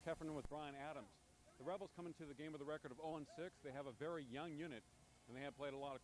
Heffernan with Brian Adams. The Rebels come into the game with a record of 0-6. They have a very young unit, and they have played a lot of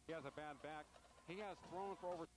He has a bad back. He has thrown for over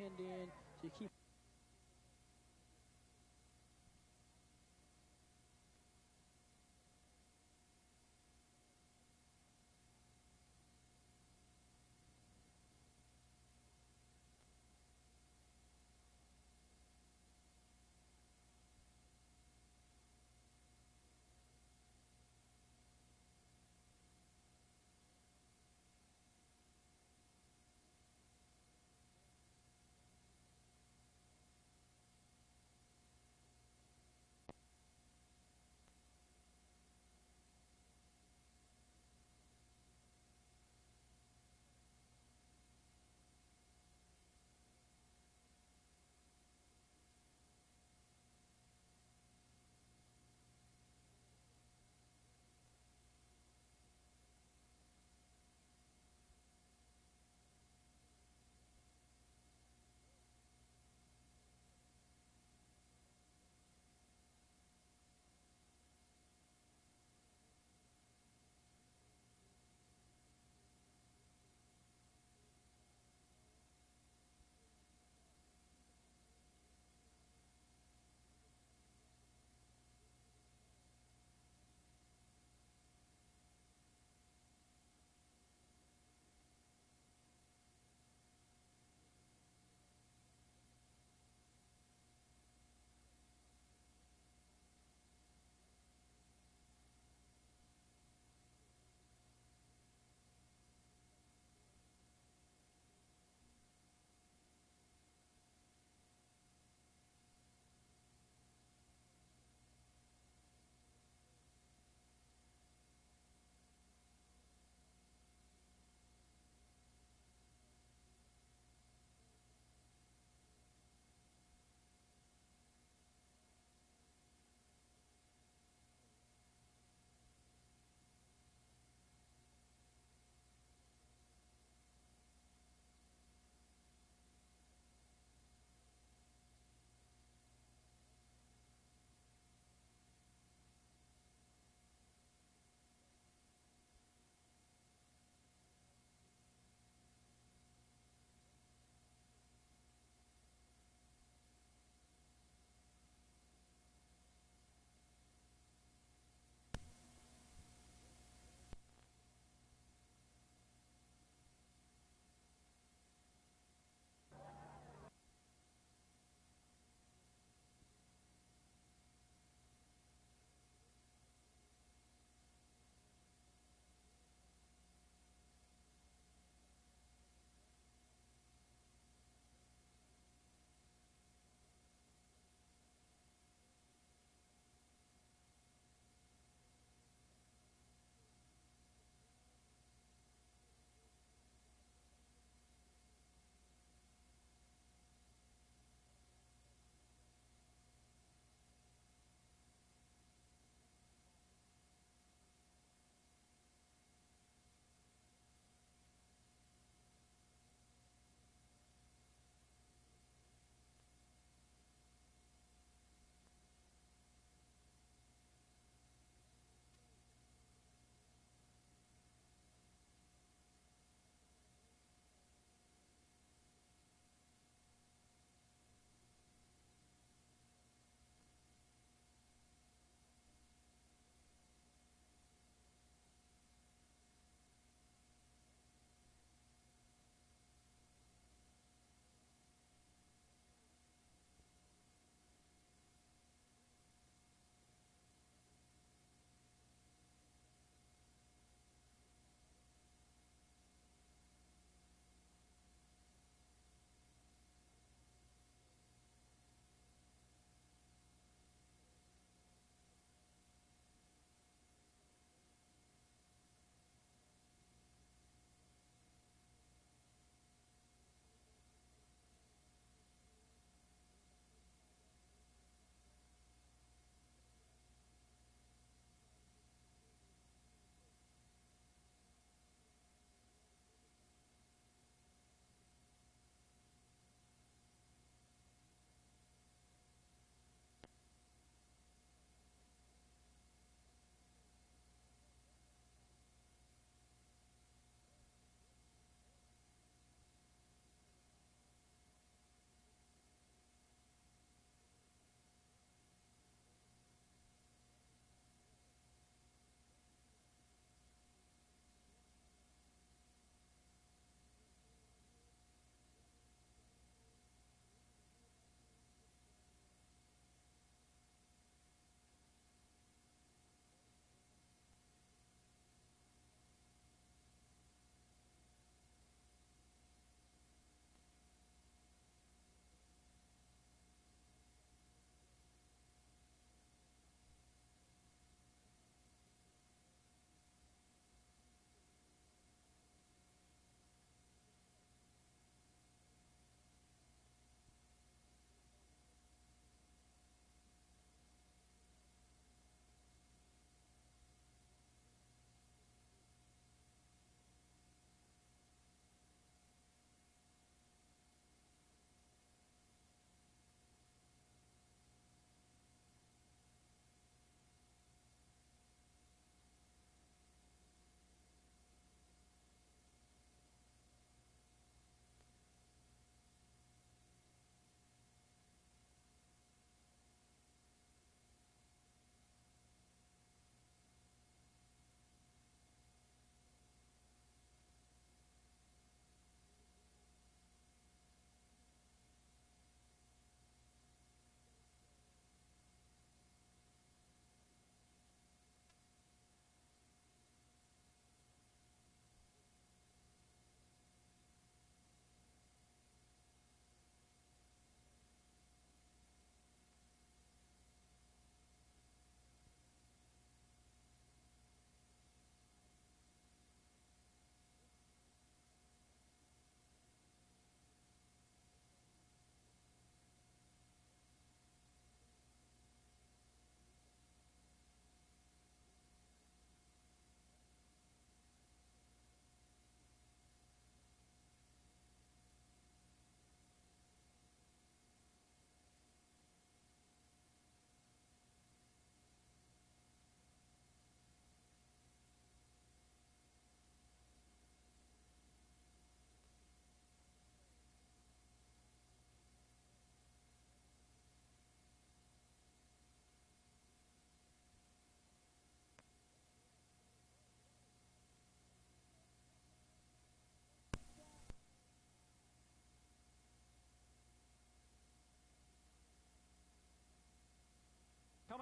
hand in, so you keep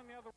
going the other way.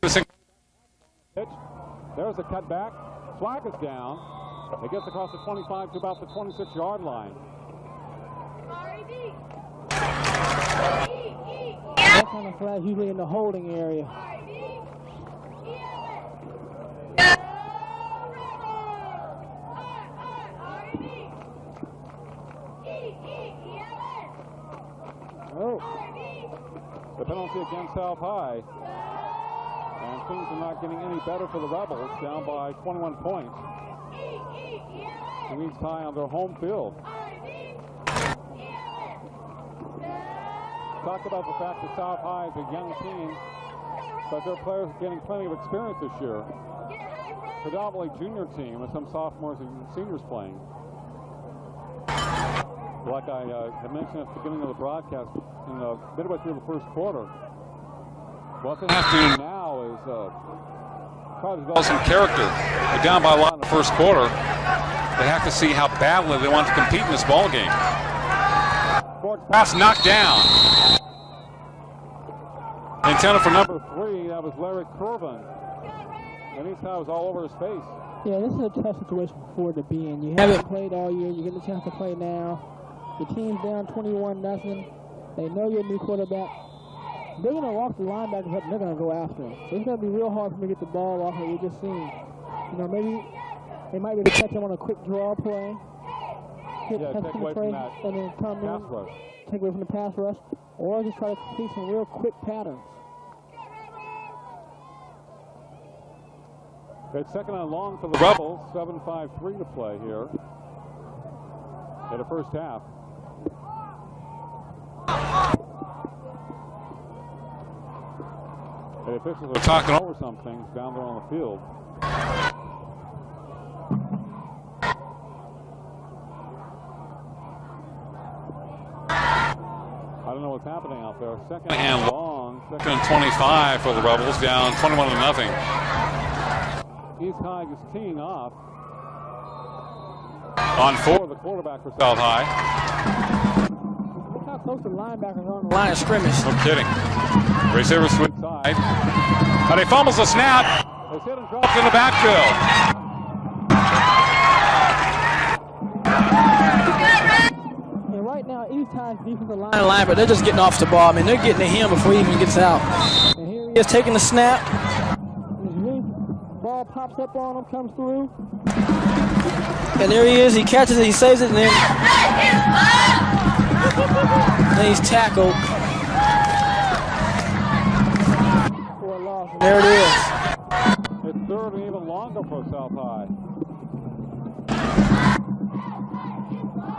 missing pitch. There's the cutback. Swag is down. It gets across the 25 to about the 26-yard line. That kind of flag usually in the holding area. Oh. The penalty against South High. And things are not getting any better for the Rebels, down by 21 points. To East High on their home field. Talk about the fact that South High is a young team, but their players are getting plenty of experience this year. Predominantly junior team with some sophomores and seniors playing. Like I had mentioned at the beginning of the broadcast, in the midway through the first quarter, what they have to do now is try to develop some character. They're down by a lot in the first quarter. They have to see how badly they want to compete in this ball game. Pass knocked down. Intended for number 3, that was Larry Curvin. And East High was all over his face. Yeah, this is a tough situation for Ford to be in. You haven't played all year. You get a chance to play now. The team's down 21-0. They know you're a new quarterback. They're going to walk the linebackers up and they're going to go after him. It's going to be real hard for them to get the ball off that we just seen. You know, maybe they might be able to catch him on a quick draw play. Take away from that and then come pass rush. Take away from the pass rush. Or just try to complete some real quick patterns. It's second and long for the Rebels. 7:53 to play here in the first half. The officials are talking over some things down there on the field. I don't know what's happening out there. Second and long. Second and 25 for the Rebels, down 21-0. East High is teeing off. On 4, the quarterback for South High. Look how close the linebackers are on the line of scrimmage. No kidding. Receiver swing side. But he fumbles the snap. It's hit and drops in the backfield. And right now, East High's defensive line, but they're just getting off the ball. I mean, they're getting to him before he even gets out. And here he is taking the snap. Ball pops up on him, comes through. And there he is. He catches it, he saves it, and then he's tackled for a loss. And there it is. It's third and even longer for South High.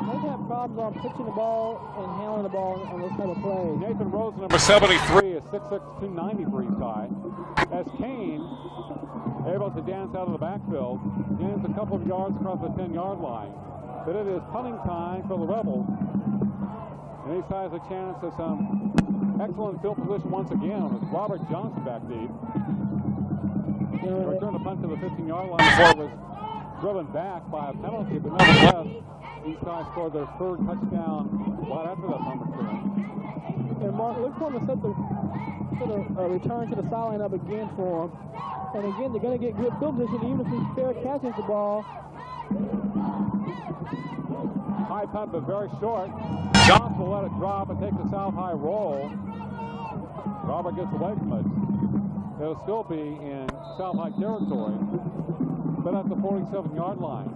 They've had problems on pitching the ball and handling the ball on this type of play. Nathan Rose, number 73, is 6'6", 290 for East High. As Kane able to dance out of the backfield, gains a couple of yards across the 10-yard line. But it is punting time for the Rebels. And East High has a chance at some excellent field position once again with Robert Johnson back deep. They returned a punt to the 15-yard line before it was driven back by a penalty, but nevertheless, East High scored their third touchdown right after that punt return. And Mark, look for them to set the return to the sideline up again for them. And again, they're going to get good field position even if he fair catches the ball. High punt, but very short. Johnson will let it drop and take the South High roll. Robert gets away from it. It'll still be in South High territory, but at the 47-yard line.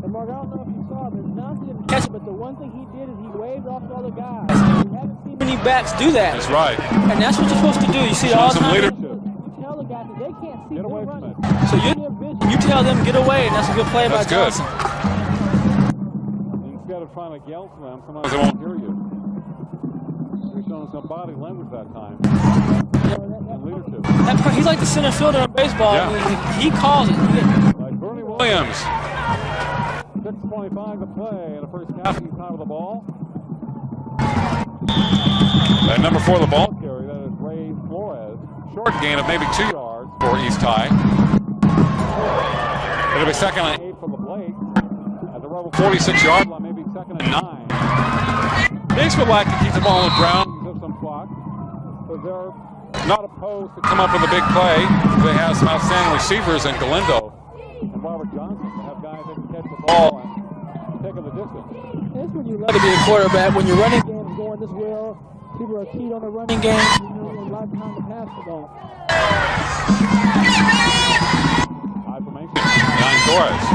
And Mark, I don't know if you saw it, but Johnson didn't catch it, but the one thing he did is he waved off to other guys. We haven't seen many backs do that. That's right. And that's what you're supposed to do. You see it all the time. Leadership. You tell the guys that they can't see. Get away from it. So you tell them get away, and that's a good play by Johnson. Instead of trying to yell to them, sometimes they won't hear you. He's showing some body language that time. And leadership. He's like the center fielder in baseball. Yeah. He calls it. Like Bernie Williams. 6:25 to play in the first half. He's time of the ball. And number 4, the ball carry, that is Ray Flores. Short gain of maybe 2 yards for East High. It'll be second and 8 from the plate. At the Rebel 46-yard line, maybe second and 9. Bigs would like to keep the ball on the ground. Give some clock. But they're not opposed to come up with a big play. They have some outstanding receivers in Galindo and Robert Johnson to have guys that can catch the ball and take them the distance. That's when you love to be a quarterback. When your running game is going this well, people are keyed on the running game. You know, a lot of time to pass the ball. High formation. Behind Torres.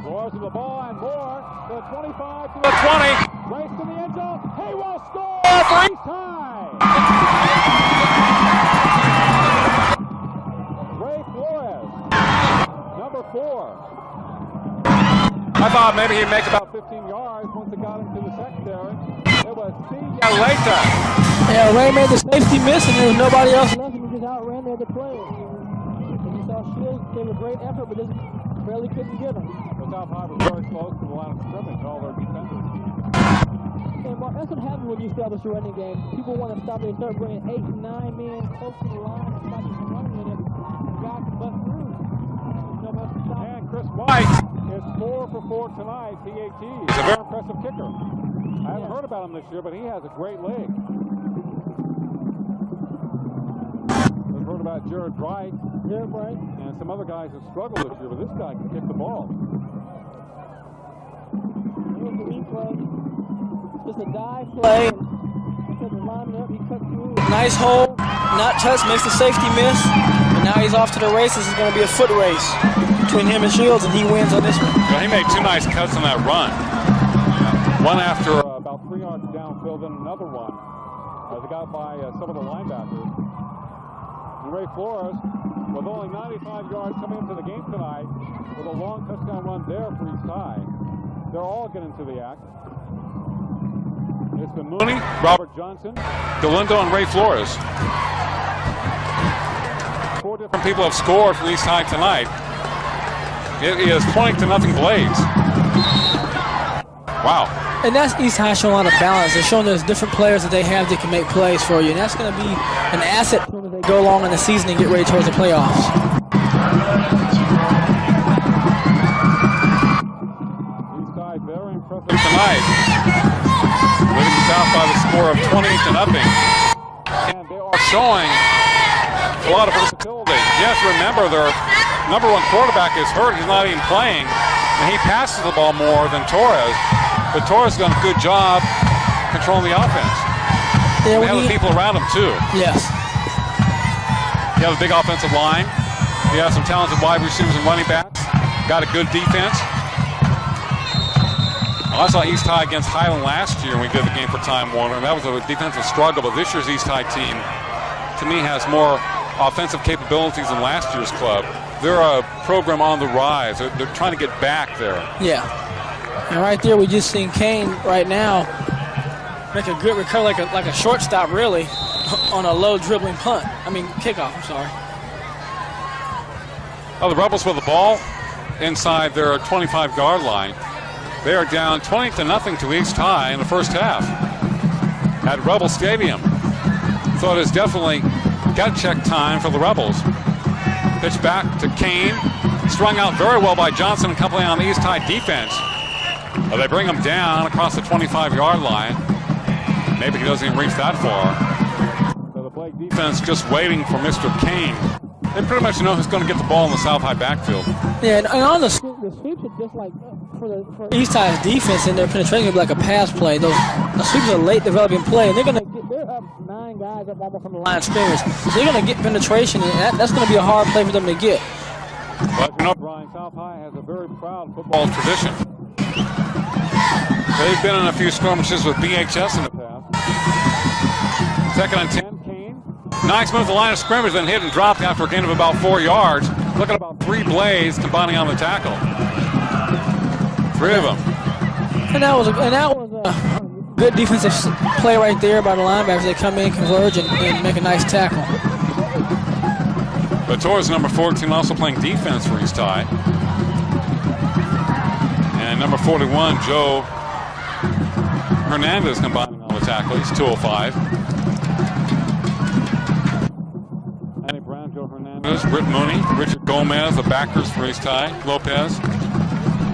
Torres to the ball and more. To the 25 to the 20. Race to the end zone. He will score for East High. Ray Flores, number 4. I thought maybe he'd make about 15 yards once it got into the secondary. It was later. Yeah, Ray made the safety miss, and there was nobody else left, and he just outran the other player. And you saw Shields gave a great effort, but just barely couldn't get him. The South High was very close to the line of scrimmage, all their defenders. And Mark, that's what happens when you establish a running game. People want to stop it and start bringing 8 and 9 men close to the line and stop you from running with it. The guy can bust through. There's nobody else to stop. And Chris White is 4 for 4 tonight, PAT. He's a very impressive kicker. I haven't heard about him this year, but he has a great leg. We've heard about Jared Bright, and some other guys that struggled this year, but this guy can kick the ball. Here's the replay. Just a dive play. Because the lineman up, he cut through. Nice hole, not touched, makes the safety miss. And now he's off to the races. It's going to be a foot race between him and Shields, and he wins on this one. Well, he made 2 nice cuts on that run. One after about 3 yards downfield, and another one as it got by some of the linebackers. And Ray Flores, with only 95 yards coming into the game tonight, with a long touchdown run there for East High. They're all getting to the act. It's been Mooney, Robert Johnson, Galindo, and Ray Flores. 4 different people have scored for East High tonight. It is 20-0 Blades. Wow. And that's East High showing a lot of balance. They're showing there's different players that they have that can make plays for you. And that's going to be an asset as they go along in the season and get ready towards the playoffs. East High very impressive tonight. Winning South by the score of 20-0. And they are showing a lot of versatility. Yes, remember their number 1 quarterback is hurt. He's not even playing. And he passes the ball more than Torres. But Torres has done a good job controlling the offense. Yeah, they have the people around him, too. Yes. You have a big offensive line. You have some talented wide receivers and running backs. Got a good defense. I saw East High against Highland last year when we did the game for Time Warner, and that was a defensive struggle. But this year's East High team, to me, has more offensive capabilities than last year's club. They're a program on the rise. They're trying to get back there. Yeah. And right there, we just seen Kane right now make a good recovery, like a shortstop, really, on a low dribbling punt. I mean, kickoff, I'm sorry. Oh, the Rebels with the ball inside their 25-yard line. They are down 20-0 to East High in the first half at Rebel Stadium. So it is definitely gut check time for the Rebels. Pitch back to Kane. Strung out very well by Johnson and company on the East High defense. They bring him down across the 25-yard line. Maybe he doesn't even reach that far. So the Blake defense just waiting for Mr. Kane. They pretty much know who's going to get the ball in the South High backfield. Yeah, and on the sweeps are just like for East High's defense and their penetration will be like a pass play. The sweeps are a late developing play, and they're up 9 guys up almost from the line of scrimmage. So they're going to get penetration, and that's going to be a hard play for them to get. But you know, Brian, South High has a very proud football tradition. They've been in a few skirmishes with BHS in the past. 2nd and 10, Kane. Nice move to the line of scrimmage, then hit and dropped after a gain of about 4 yards. Look at about 3 Blades combining on the tackle. 3 of them. And that was a good defensive play right there by the linebackers. They come in, converge, and make a nice tackle. But Torres, number 14, also playing defense for East High. And number 41, Joe Hernandez, combining on the tackle. He's 205. Andy Brown, Joe Hernandez, Britt Mooney, Richard Gomez, the backers for East High, Lopez,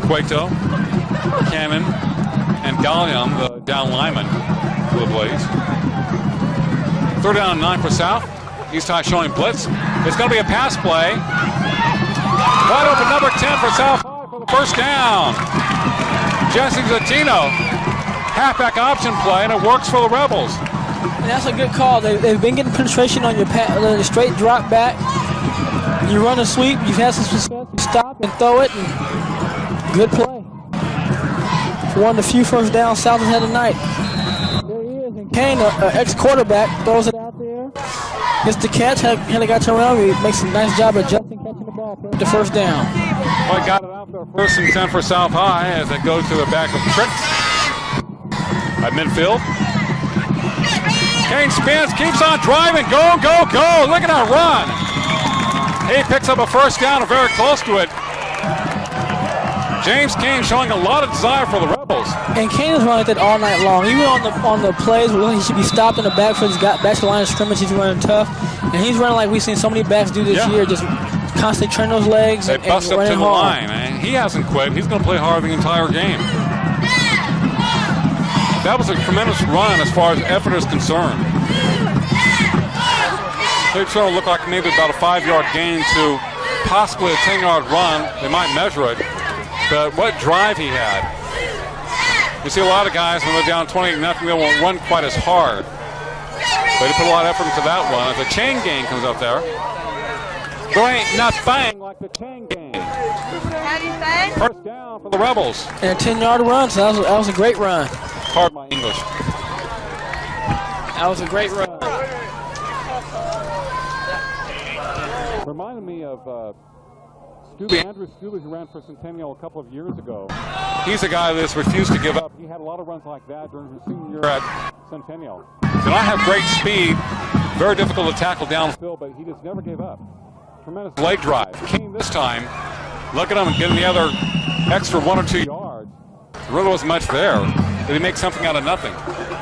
Cueto, Cannon, and Gallion, the down lineman for the Blades. Third down and 9 for South. East High showing blitz. It's going to be a pass play. Wide open number 10 for South High for the first down. Jesse Zatino, halfback option play, and it works for the Rebels. And that's a good call. They've been getting penetration on your straight drop back. You run a sweep, you've had some success, you stop and throw it, and good play. One of the few first downs South has had tonight. There he is, and Kane, ex-quarterback, throws it out there. Gets the catch, had the guy turn around, he makes a nice job adjusting, catching the ball, putting the first down. Well, got it out there, first and 10 for South High as it goes to the back of Tricks at midfield. Kane spins, keeps on driving, go, go, go, look at that run. He picks up a first down and very close to it. James Kane showing a lot of desire for the Rebels. And Kane is running like that all night long. Even on the plays where he should be stopped in the backfield, he's got back to the line of scrimmage, he's running tough. And he's running like we've seen so many backs do this year, just constantly turn those legs and bust up to the line. Man. He hasn't quit. He's going to play hard the entire game. That was a tremendous run as far as effort is concerned. They sort of look like maybe about a 5-yard gain to possibly a 10-yard run. They might measure it. But what drive he had. You see a lot of guys when they're down 20-0, they won't run quite as hard. But he put a lot of effort into that one. As the chain gang comes up there. There ain't nothing like the chain gang. How do you say? First down for the Rebels. And a 10-yard run, so that was a great run. Pardon my English. That was a great run. Reminded me of Andrew Stubbe, who ran for Centennial a couple of years ago. He's a guy that's refused to give up. He had a lot of runs like that during his senior year at Centennial. Did not have great speed, very difficult to tackle downfield, but he just never gave up. Tremendous leg drive. Came this time. Look at him getting the other extra 1 or 2 yards. There really wasn't much there. Did he make something out of nothing?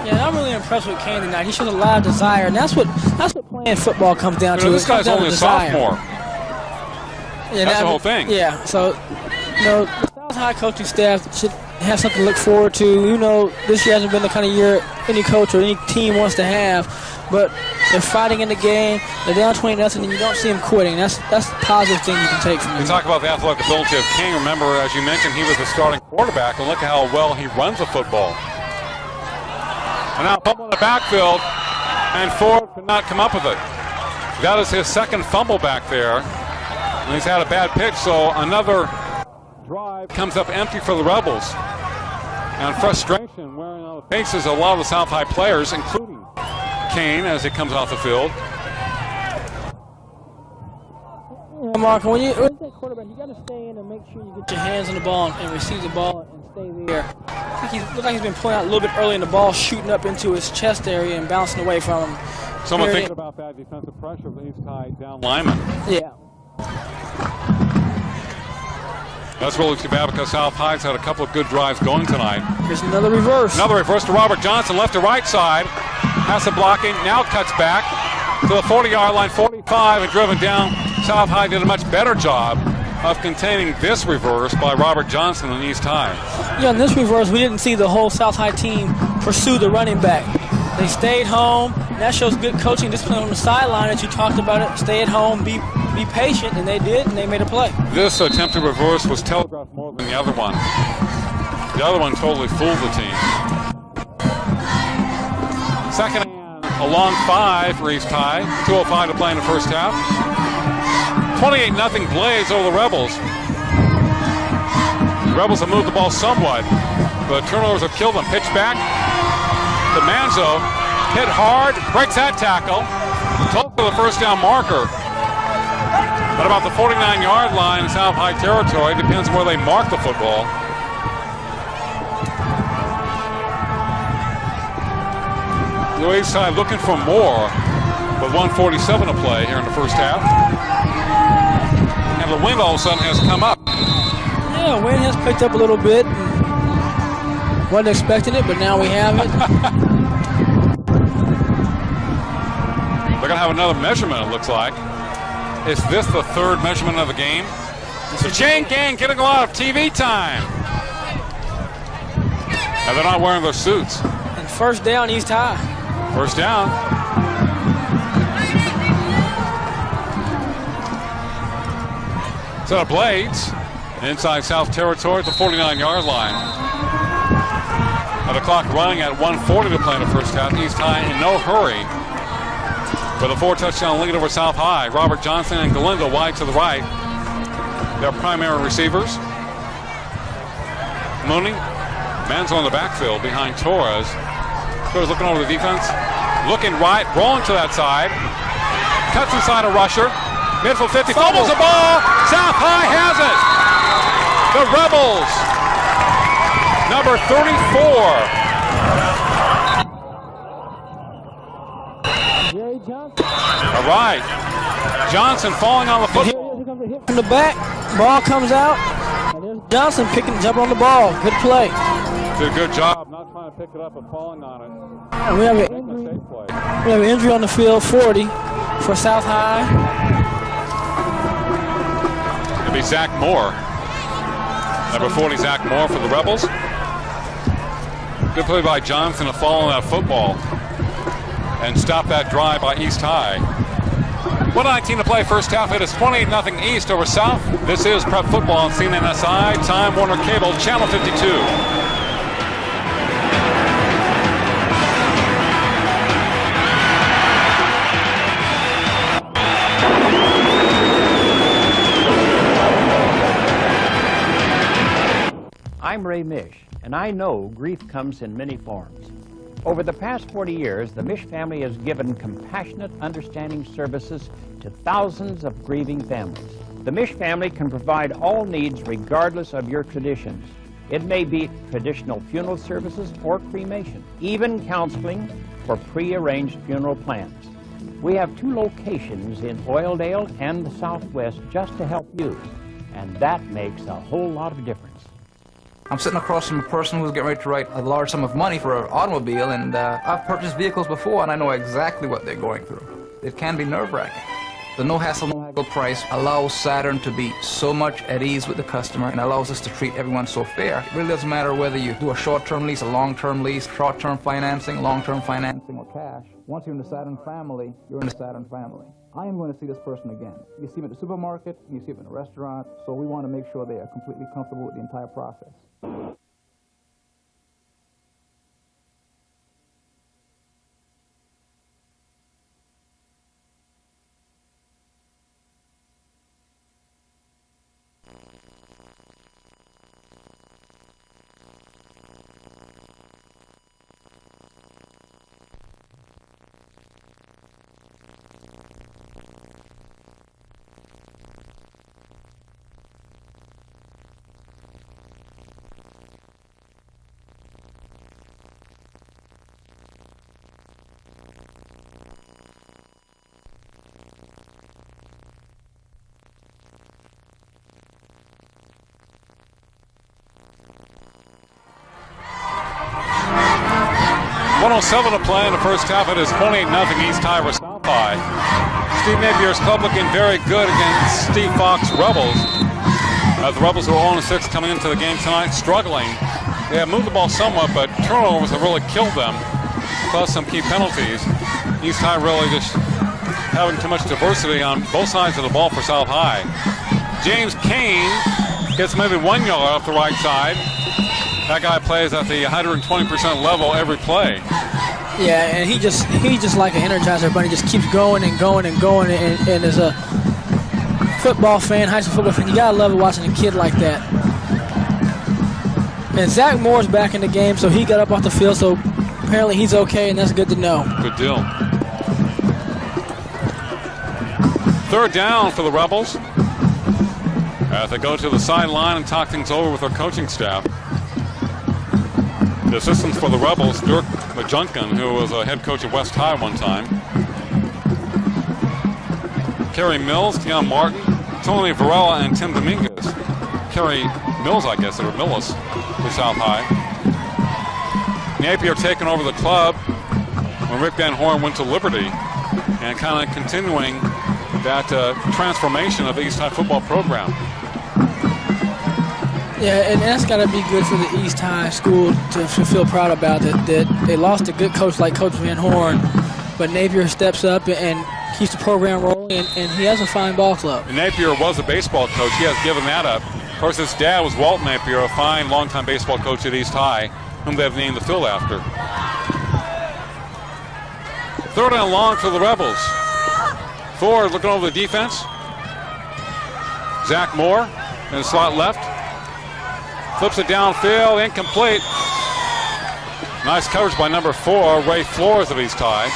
Yeah, I'm really impressed with Kane tonight. He shows a lot of desire, and that's what playing football comes down to. This guy's only a sophomore. Yeah, that's the whole thing. Yeah, so, the South High coaching staff should have something to look forward to. This year hasn't been the kind of year any coach or any team wants to have, but they're fighting in the game. They're down 20-0, and you don't see them quitting. That's a positive thing you can take from them. You talk about the athletic ability of King. Remember, as you mentioned, he was the starting quarterback, and look at how well he runs the football. And now fumble in the backfield, and Ford could not come up with it. That is his second fumble back there. And he's had a bad pitch, so another drive comes up empty for the Rebels. And frustration wearing on the faces of a lot of the South High players, including Kane as he comes off the field. Yeah, Mark, when you play quarterback, you got to stay in and make sure you get your hands on the ball and receive the ball and stay there. Looks like he's been pulling out a little bit early in the ball, shooting up into his chest area and bouncing away from him. Someone thinking about that defensive pressure of the East High down lineman. Yeah. That's really too bad because South High's had a couple of good drives going tonight. Here's another reverse. Another reverse to Robert Johnson, left to right side. Has some blocking, now cuts back to the 40-yard line, 45, and driven down. South High did a much better job of containing this reverse by Robert Johnson in East High. Yeah, in this reverse, we didn't see the whole South High team pursue the running back. They stayed home. That shows good coaching discipline on the sideline that you talked about it. Stay at home, be patient, and they did, and they made a play. This attempted reverse was telegraphed more than the other one. The other one totally fooled the team. Second and a long 5 for East High. 2:05 to play in the first half. 28-0 Blaze over the Rebels. The Rebels have moved the ball somewhat, but turnovers have killed them. Pitch back to Manzo. Hit hard, breaks that tackle. Told for the first down marker. But about the 49-yard line, South High territory, depends where they mark the football. The East Side looking for more, but 1:47 to play here in the first half. And the wind all of a sudden has come up. Yeah, wind has picked up a little bit. Wasn't expecting it, but now we have it. They're going to have another measurement, it looks like. Is this the third measurement of the game? The chain gang getting a lot of TV time. And they're not wearing their suits. And first down, East High. First down. Set of blades inside South territory at the 49-yard line. Now the clock running at 1:40 to play in the first half. East High in no hurry with a 4-touchdown lead over South High. Robert Johnson and Galindo wide to the right. Their primary receivers. Mooney, man's on the backfield behind Torres. Torres looking over the defense. Looking right, rolling to that side. Cuts inside a rusher. Midfield 50, fumbles the ball. South High has it. The Rebels, number 34. Jerry Johnson. All right. Johnson falling on the football. From the back, ball comes out. Johnson jumping on the ball. Good play. Did a good job not trying to pick it up and falling on it. And we have an injury. We have an injury on the field, 40 for South High. It'll be Zach Moore. Number 40, Zach Moore for the Rebels. Good play by Johnson to fall on that football and stop that drive by East High. 1:19 to play first half. It is 28-0 East over South. This is Prep Football on CNNSI. Time Warner Cable, Channel 52. I'm Ray Mish, and I know grief comes in many forms. Over the past 40 years, the Mish family has given compassionate, understanding services to thousands of grieving families. The Mish family can provide all needs regardless of your traditions. It may be traditional funeral services or cremation, even counseling for pre-arranged funeral plans. We have 2 locations in Oildale and the Southwest just to help you, and that makes a whole lot of difference. I'm sitting across from a person who's getting ready to write a large sum of money for an automobile, and I've purchased vehicles before, and I know exactly what they're going through. It can be nerve-wracking. The no-hassle, no-haggle price allows Saturn to be so much at ease with the customer and allows us to treat everyone so fair. It really doesn't matter whether you do a short-term lease, a long-term lease, short-term financing, long-term financing, or cash. Once you're in the Saturn family, you're in the Saturn family. I am going to see this person again. You see them at the supermarket, and you see them in a restaurant, so we want to make sure they are completely comfortable with the entire process. .07 to play in the first half. It is 28-0 East High over South High. Steve Napier's club looking very good against Steve Fox Rebels. The Rebels are 0-6 coming into the game tonight, struggling. They have moved the ball somewhat, but turnovers have really killed them, plus some key penalties. East High really just having too much diversity on both sides of the ball for South High. James Kane gets maybe 1 yard off the right side. That guy plays at the 120% level every play. Yeah, and he just like an Energizer bunny, just keeps going and going and going. And as a football fan, high school football fan, you gotta love watching a kid like that. And Zach Moore's back in the game, so he got up off the field. So apparently he's okay, and that's good to know. Good deal. Third down for the Rebels as they go to the sideline and talk things over with their coaching staff. The assistants for the Rebels, Dirk Majunkin, who was a head coach at West High one time. Kerry Mills, Deion Martin, Tony Varela, and Tim Dominguez. Kerry Mills, I guess, or Millis for South High. Napier taking over the club when Rick Van Horn went to Liberty and kind of continuing that transformation of the East High football program. Yeah, and that's got to be good for the East High school to feel proud about that they lost a good coach like Coach Van Horn, but Napier steps up and keeps the program rolling. and he has a fine ball club. And Napier was a baseball coach. He has given that up. Of course, his dad was Walt Napier, a fine, longtime baseball coach at East High, whom they have named the field after. Third and long for the Rebels. Ford looking over the defense. Zach Moore in the slot left. Flips it downfield, incomplete. Nice coverage by number 4, Ray Flores of East High.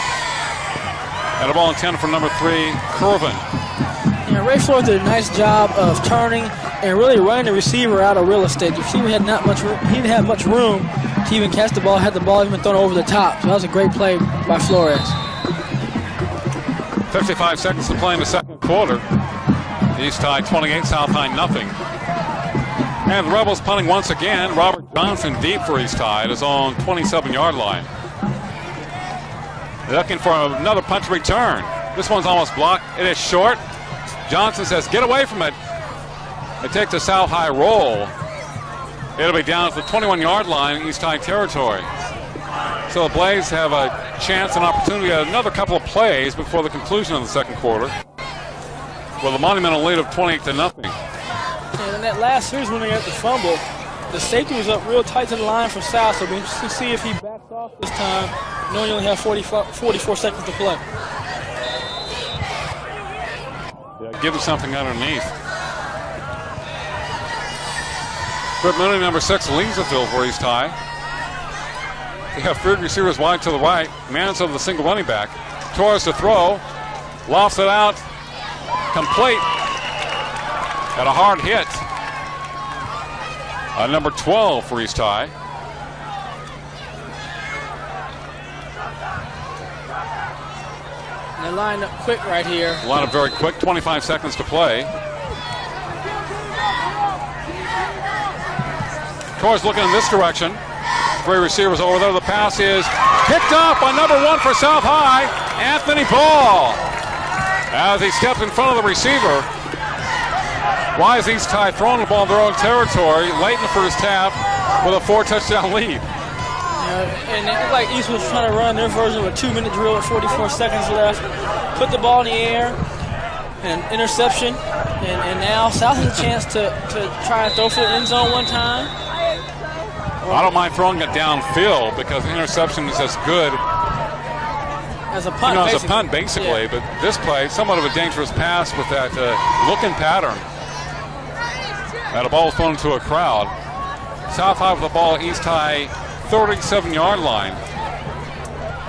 And a ball intended for number 3, Curvin. Yeah, Ray Flores did a nice job of turning and really running the receiver out of real estate. The receiver had not much room. He didn't have much room to even catch the ball. Had the ball even thrown over the top. So that was a great play by Flores. 55 seconds to play in the second quarter. East High 28, South High nothing. And the Rebels punting once again. Robert Johnson deep for East High at his own 27-yard line. Looking for another punch return. This one's almost blocked. It is short. Johnson says, get away from it. It takes a South High roll. It'll be down to the 21-yard line in East High territory. So the Blades have a chance and opportunity at another couple of plays before the conclusion of the second quarter. With a monumental lead of 28-0. And in that last series when they got the fumble, the safety was up real tight to the line for South, so it'll be interesting to see if he backs off this time, knowing you only have 44 seconds to play. Yeah, give him something underneath. Fred Mooney, number 6, leads the field for East High. They have 3 receivers wide to the right. Mans over the single running back. Torres to throw. Lofts it out. Complete. Had a hard hit. Number 12 for East High. And they line up quick right here. Line up very quick. 25 seconds to play. Torres looking in this direction. 3 receivers over there. The pass is picked up by number 1 for South High, Anthony Ball. As he steps in front of the receiver. Why is East High throwing the ball in their own territory late in the first half with a 4-touchdown lead? And it looked like East was trying to run their version of a 2-minute drill with 44 seconds left. Put the ball in the air, and interception. And now South has a chance to try and throw for the end zone one time. I don't mind throwing it downfield because the interception is as good as a punt, as a punt, basically. Yeah. But this play, somewhat of a dangerous pass with that looking pattern. And a ball thrown into a crowd. South High with the ball, East High 37-yard line.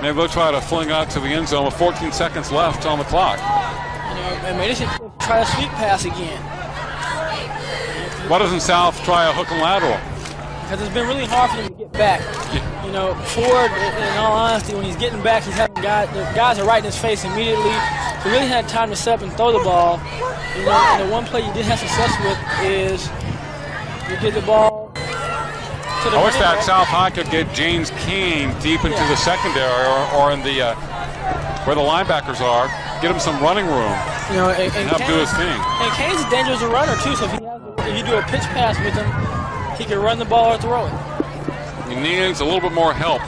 Maybe they'll try to fling out to the end zone with 14 seconds left on the clock. And maybe they should try a sweep pass again. Why doesn't South try a hook and lateral? Because it's been really hard for them to get back. You know, Ford, in all honesty, when he's getting back, he's having the guys are right in his face immediately. He really had time to set up and throw the ball. You know, and the one play you did have success with is you get the ball to the I wish that South High could get James Kane deep into the secondary or in the where the linebackers are. Get him some running room. You know, and help do his thing. And Kane's a dangerous runner too. So if you do a pitch pass with him, he can run the ball or throw it. He needs a little bit more help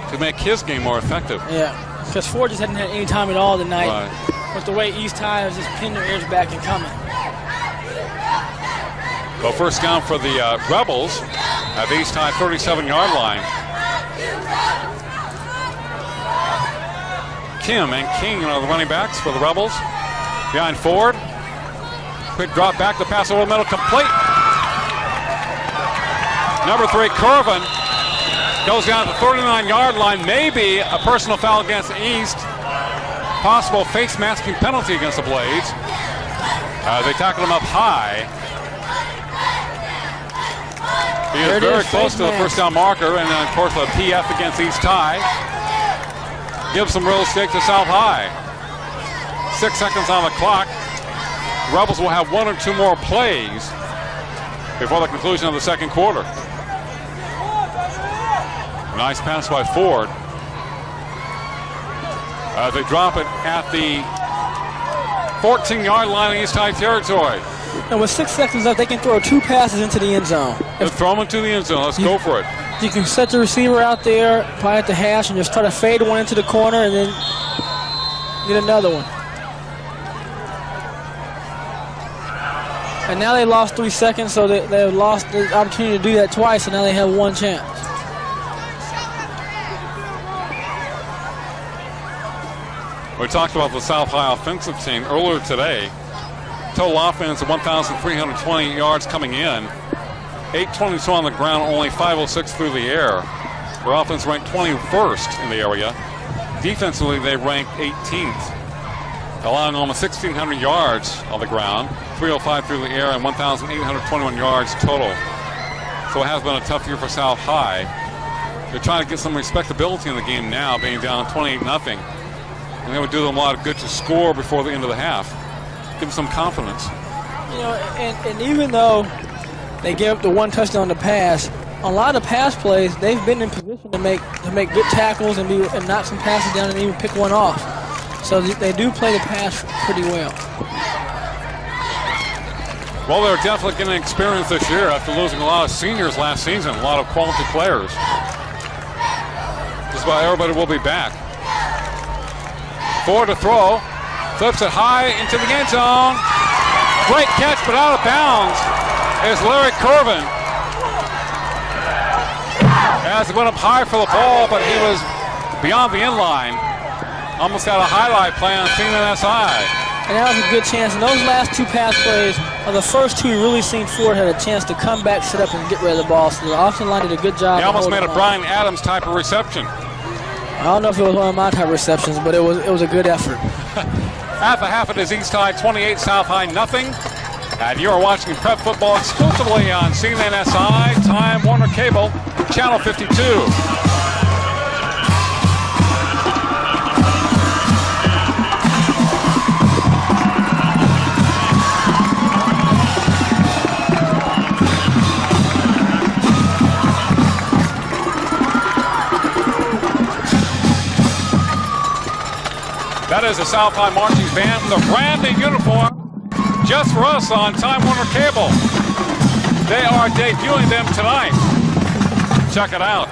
to make his game more effective. Yeah, because Ford just hadn't had any time at all tonight. Right. With the way East High has just pinned their ears back and coming. Well, first down for the Rebels at the East High 37-yard line. Kim and King are the running backs for the Rebels. Behind Ford. Quick drop back, the pass over the middle, complete. Number 3, Curvin, goes down to the 39-yard line. Maybe a personal foul against the East. Possible face masking penalty against the Blades. They tackled him up high. He is very close to the first down marker, and of course a PF against East High. Gives some real estate to South High. 6 seconds on the clock. Rebels will have 1 or 2 more plays before the conclusion of the second quarter. Nice pass by Ford. They drop it at the 14-yard line in East High territory. And with 6 seconds left, they can throw 2 passes into the end zone. Let's throw them into the end zone. Let's go for it. You can set the receiver out there, probably at the hash, and just try to fade one into the corner and then get another one. And now they lost 3 seconds, so they've lost the opportunity to do that twice, and now they have one chance. We talked about the South High offensive team earlier today. Total offense of 1,320 yards coming in. 822 on the ground, only 506 through the air. Their offense ranked 21st in the area. Defensively, they ranked 18th, allowing almost 1,600 yards on the ground, 305 through the air, and 1,821 yards total. So it has been a tough year for South High. They're trying to get some respectability in the game now, being down 28-0. And it would do them a lot of good to score before the end of the half. Give them some confidence. You know, and even though they gave up the one touchdown to pass, a lot of pass plays, they've been in position to make good tackles and knock some passes down and even pick one off. So they do play the pass pretty well. Well, they're definitely getting experience this year after losing a lot of seniors last season, a lot of quality players. Just about everybody will be back. Ford to throw, flips it high into the end zone. Great catch, but out of bounds is Larry Curvin. As it went up high for the ball, but he was beyond the end line. Almost had a highlight play on SI. And that was a good chance. And those last two pass plays are the first two you really seen Ford had a chance to come back, sit up, and get rid of the ball. So the offensive line did a good job. He almost made a Brian Adams type of reception. I don't know if it was one of my type of receptions, but it was a good effort. At the half, it is East High 28, South High nothing. And you are watching Prep Football exclusively on CNNSI, Time Warner Cable, Channel 52. That is the South High Marching Band with a brand new uniform just for us on Time Warner Cable. They are debuting them tonight. Check it out.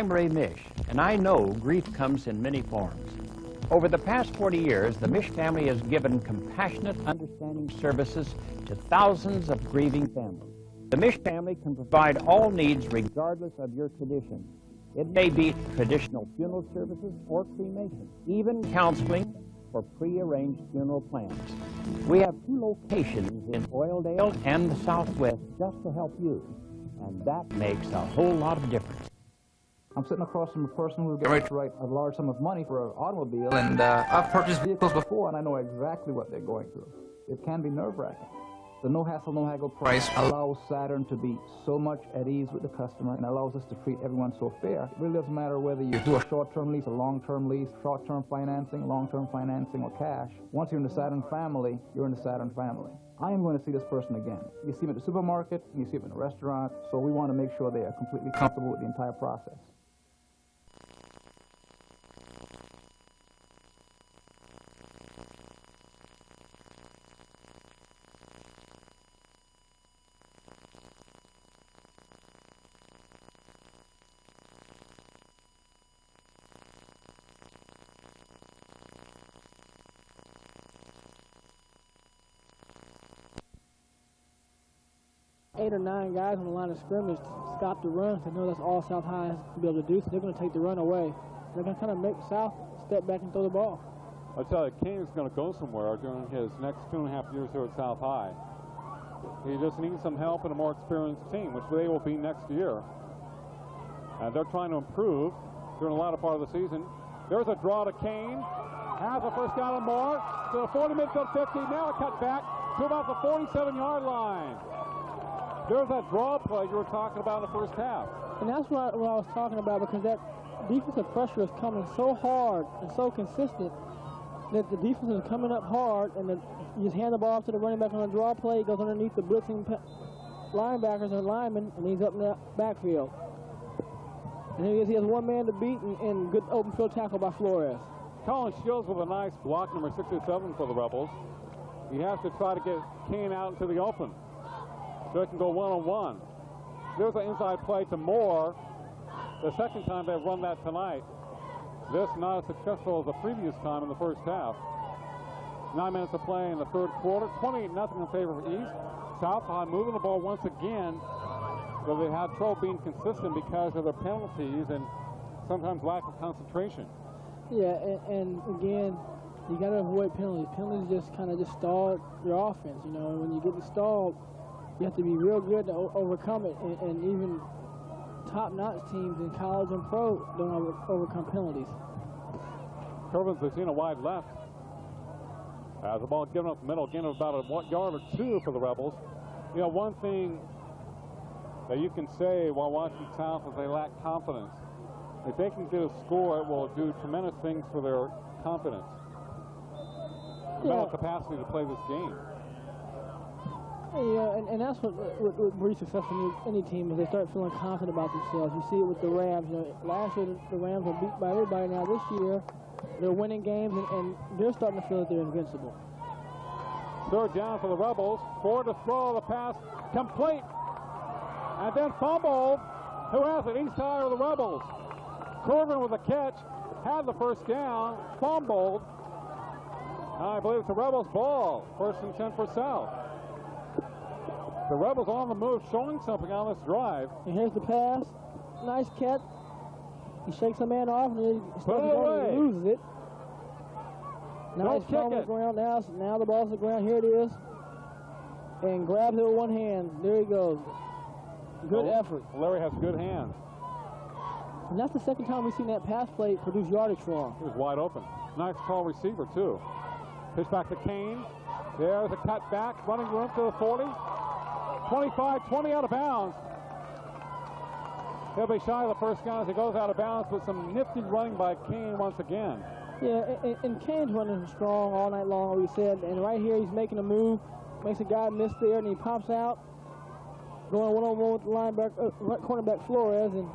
I'm Ray Mish, and I know grief comes in many forms. Over the past 40 years, the Mish family has given compassionate, understanding services to thousands of grieving families. The Mish family can provide all needs regardless of your tradition. It may be traditional funeral services or cremation, even counseling for pre-arranged funeral plans. We have 2 locations in Oildale and the Southwest just to help you, and that makes a whole lot of difference. I'm sitting across from a person who's getting ready to write a large sum of money for an automobile, and I've purchased vehicles before, and I know exactly what they're going through. It can be nerve-wracking. The no hassle, no haggle price allows Saturn to be so much at ease with the customer and allows us to treat everyone so fair. It really doesn't matter whether you do a short-term lease, a long-term lease, short-term financing, long-term financing, or cash. Once you're in the Saturn family, you're in the Saturn family. I am going to see this person again. You see him at the supermarket, and you see him in a restaurant, so we want to make sure they are completely comfortable with the entire process. Eight or 9 guys on the line of scrimmage stop the run. They know that's all South High has to be able to do, so they're going to take the run away. They're going to kind of make South step back and throw the ball. I'll tell you, Kane's going to go somewhere during his next 2.5 years here at South High. He just needs some help and a more experienced team, which they will be next year. And they're trying to improve during the latter part of the season. There's a draw to Kane. Has a first down and more. To the 40 midfield 50. Now a cut back to about the 47-yard line. There's that draw play you were talking about in the first half. And that's what I was talking about, because that defensive pressure is coming so hard and so consistent that the defense is coming up hard, and you just hand the ball off to the running back on a draw play. He goes underneath the blitzing linebackers and linemen, and he's up in the backfield. And he has 1 man to beat, and good open field tackle by Flores. Colin Shields with a nice block, number 67 for the Rebels. He has to try to get Kane out into the open, so they can go one-on-one. There's an inside play to Moore. The second time they've run that tonight. This not as successful as the previous time in the first half. 9 minutes of play in the third quarter. 28-0 in favor of East. South High moving the ball once again, but they had trouble being consistent because of their penalties and sometimes lack of concentration. Yeah, and again, you got to avoid penalties. Penalties just kind of stall your offense. You know, when you get stalled, you have to be real good to overcome it, and even top-notch teams in college and pro don't overcome penalties. Curvins has seen a wide left. As the ball given up the middle, again about a yard or 2 for the Rebels. You know, one thing that you can say while watching South is they lack confidence. If they can get a score, it will do tremendous things for their confidence. Mental capacity to play this game. Yeah, and that's what breeds success in any team, is they start feeling confident about themselves. You see it with the Rams. You know, last year the Rams were beat by everybody. Now this year they're winning games, and they're starting to feel that they're invincible. Third down for the Rebels. Ford to throw, the pass complete, and then fumbled. Who has it? East High or the Rebels? Corbin with a catch, had the first down, fumbled. I believe it's the Rebels' ball. First and 10 for South. The Rebels on the move, showing something on this drive. And here's the pass. Nice catch. He shakes a man off, and he loses it. Nice ball on the ground. Now the ball's on the ground. Here it is. And grabs it with one hand. There he goes. Good effort. Larry has good hands. And that's the second time we've seen that pass play produce yardage for him. He was wide open. Nice tall receiver, too. Pitch back to Kane. There's a cut back. Running room to the 40. 25, 20 out of bounds. He'll be shy of the first down as he goes out of bounds, with some nifty running by Kane once again. Yeah, and Kane's running strong all night long, we said. And right here, he's making a move. Makes a guy miss there, and he pops out. Going one-on-one with the linebacker, cornerback Flores, and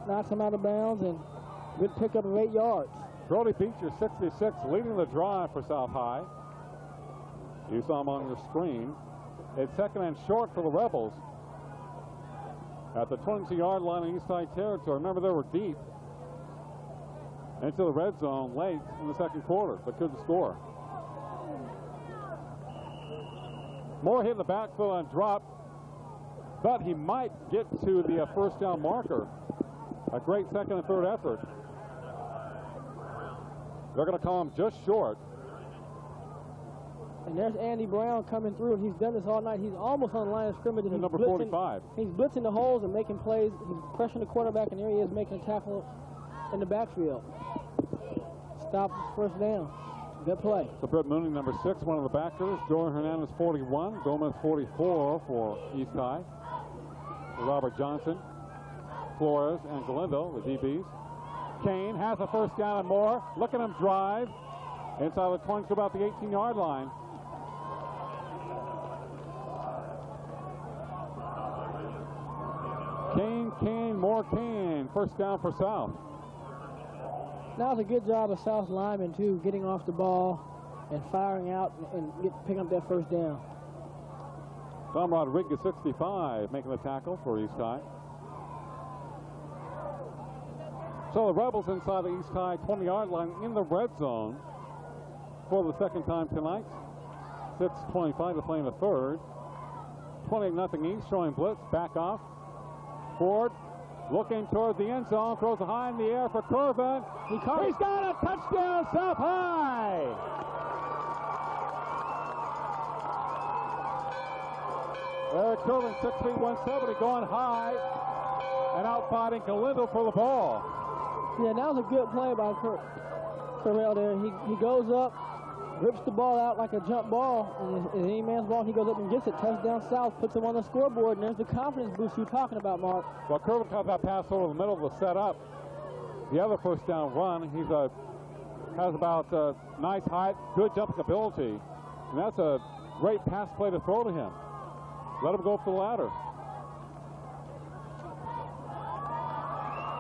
knocks him out of bounds, and good pickup of 8 yards. Brody Beecher, 66, leading the drive for South High. You saw him on your screen. It's second and short for the Rebels at the 22-yard line in East High territory. Remember, they were deep. into the red zone late in the second quarter, but couldn't score. Moore hit the backfield and dropped, but he might get to the first down marker. A great second and third effort. They're going to call him just short. And there's Andy Brown coming through, and he's done this all night. He's almost on the line of scrimmage. And number 45. He's blitzing the holes and making plays. He's pressuring the quarterback, and there he is making a tackle in the backfield. Stop first down. Good play. So Brett Mooney, number 6, one of the backers. Joey Hernandez, 41. Gomez, 44 for East High. Robert Johnson, Flores, and Galindo, the DBs. Kane has a first down and more. Look at him drive. Inside the 20 to about the 18-yard line. Kane, more Kane. First down for South. That was a good job of South's linemen, too, getting off the ball and firing out and picking up that first down. Tom Rodriguez, 65, making the tackle for East High. So the Rebels inside the East High 20-yard line in the red zone for the second time tonight. 6:25 to play in the third. 20-0 East, showing blitz, back off. Ford looking toward the end zone, throws it high in the air for Corbin. He's got a touchdown, South High! Eric Corbin, 6 feet 170, going high and out fighting Galindo for the ball. Yeah, that was a good play by Terrell there. He goes up, rips the ball out like a jump ball, and any man's ball, he goes up and gets it. Touchdown South, puts him on the scoreboard, and there's the confidence boost you're talking about, Mark. Well, Corbin caught that pass over the middle to set up the other first down run. He's has about nice height, good jumping ability, and that's a great pass play to throw to him. Let him go up the ladder.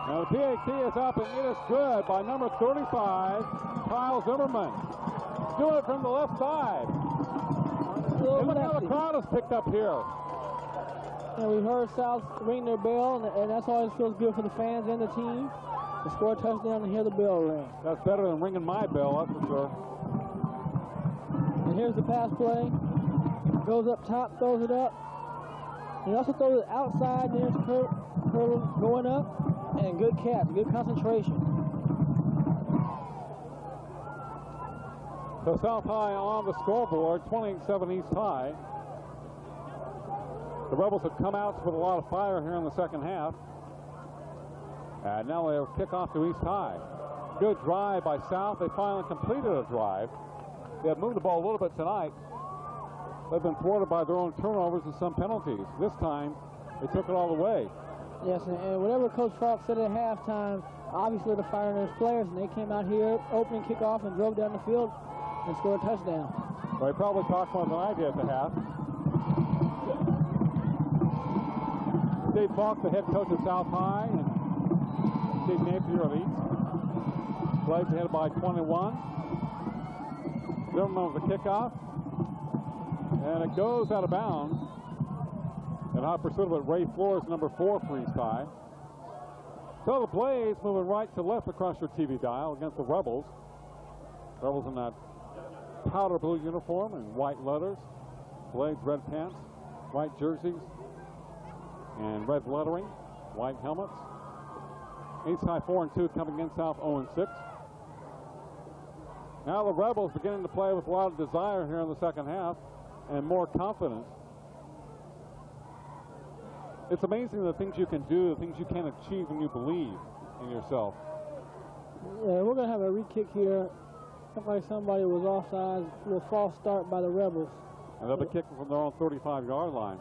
Now the PAT is up, and it is good by number 35, Kyle Zimmerman. Doing it from the left side. And look how the crowd has picked up here. And we heard South ring their bell, and that's always feels good for the fans and the team. To score a touchdown and hear the bell ring. That's better than ringing my bell, that's for sure. And here's the pass play. Goes up top, throws it up. He also throws it outside. There's Curlin going up. And good catch, good concentration. So South High on the scoreboard, 28-7 East High. The Rebels have come out with a lot of fire here in the second half. And now they'll kick off to East High. Good drive by South. They finally completed a drive. They have moved the ball a little bit tonight. They've been thwarted by their own turnovers and some penalties. This time, they took it all the way. Yes, and whatever Coach Falk said at halftime, obviously the fire in those players, and they came out here, opening kickoff, and drove down the field and scored a touchdown. Well, he probably talked more than I did at the half. Steve Falk, the head coach of South High, and Steve Napier of East. Plays ahead by 21. Zimmerman with the kickoff. And it goes out of bounds. And hot pursuit of it, Ray Flores, number 4 for East High. So the Blaze moving right to left across your TV dial against the Rebels. Rebels in that powder blue uniform and white letters. Blaze red pants, white jerseys, and red lettering, white helmets. East High 4-2 coming in, South 0-6. Now the Rebels beginning to play with a lot of desire here in the second half and more confidence. It's amazing the things you can do, the things you can achieve when you believe in yourself. Yeah, we're going to have a re-kick here. Looks like somebody was offside. A little false start by the Rebels. And they'll be kicking from their own 35-yard line.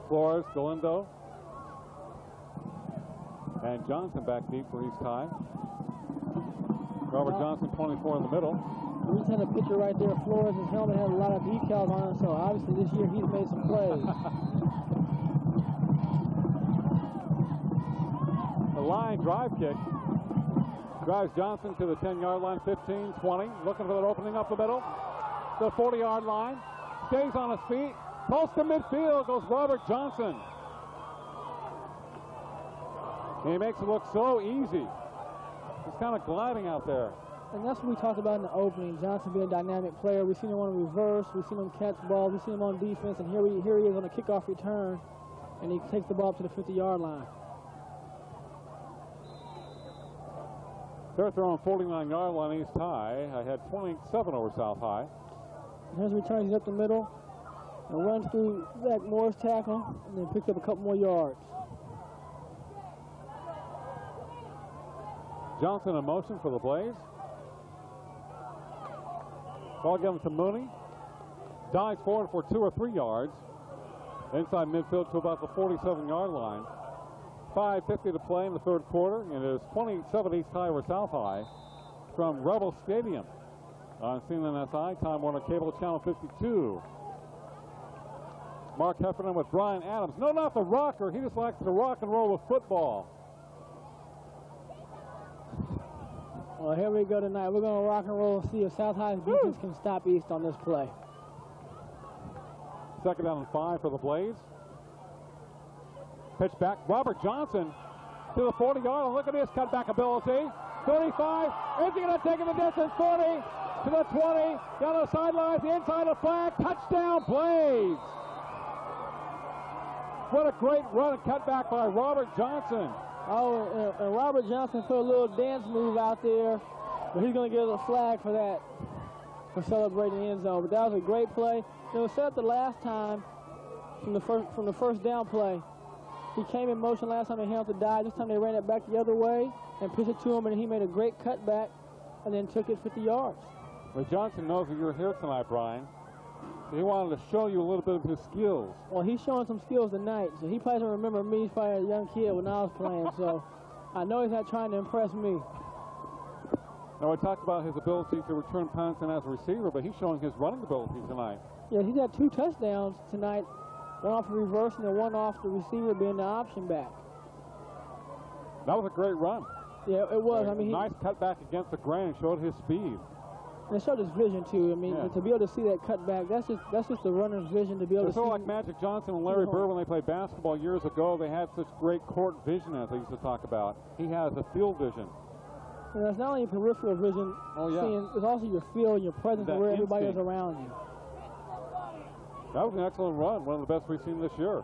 Flores, Galindo, and Johnson back deep for East High. Robert Johnson, 24 in the middle. We just had a picture right there. Flores' helmet had a lot of decals on it, so obviously this year he's made some plays. The line drive kick drives Johnson to the 10-yard line, 15, 20. Looking for that opening up the middle. The 40-yard line. Stays on his feet. Close to midfield goes Robert Johnson. He makes it look so easy. He's kind of gliding out there. And that's what we talked about in the opening. Johnson being a dynamic player. We've seen him on reverse. We've seen him catch balls. We've seen him on defense. And here he is on a kickoff return. And he takes the ball up to the 50-yard line. They're throwing 49-yard line East High. I had 27 over South High. Here's a return. He's up the middle. And runs through Zach Moore's tackle. And then picks up a couple more yards. Johnson in motion for the Blaze. Ball given to Mooney. Dives forward for 2 or 3 yards. Inside midfield to about the 47-yard line. 5:50 to play in the third quarter. And it is 27 East High over South High from Rebel Stadium on CNNSI, Time Warner Cable Channel 52. Mark Heffernan with Brian Adams. No, not the rocker. He just likes to rock and roll with football. Well, here we go tonight. We're going to rock and roll and see if South High's defense can stop East on this play. Second down and 5 for the Blaze. Pitch back. Robert Johnson to the 40-yard line. Look at his cutback ability. 35. Is he going to take it the distance? 40 to the 20. Down the sidelines. The inside of the flag. Touchdown, Blaze. What a great run and cutback by Robert Johnson. Oh, and Robert Johnson put a little dance move out there, but he's going to get a flag for that, for celebrating the end zone. But that was a great play. It was set up the last time from the first down play. He came in motion last time they held the die. This time they ran it back the other way and pitched it to him, and he made a great cutback and then took it 50 yards. Well, Johnson knows that you're here tonight, Brian. He wanted to show you a little bit of his skills. Well, he's showing some skills tonight, so he probably doesn't remember me. He's probably a young kid when I was playing, so I know he's not trying to impress me. Now, we talked about his ability to return punts and as a receiver, but he's showing his running ability tonight. Yeah, he's got 2 touchdowns tonight, one off the reverse and then one off the receiver being the option back. That was a great run. Yeah, it was. I mean, nice cutback against the grain, showed his speed. And it showed his vision too. I mean, yeah. To be able to see that cutback, that's just the runner's vision to be able to see. It's sort of like Magic Johnson and Larry Bird when they played basketball years ago. They had such great court vision, as they used to talk about. He has a field vision. And that's not only peripheral vision, seeing, it's also your feel and your presence and where everybody is around you. That was an excellent run, one of the best we've seen this year.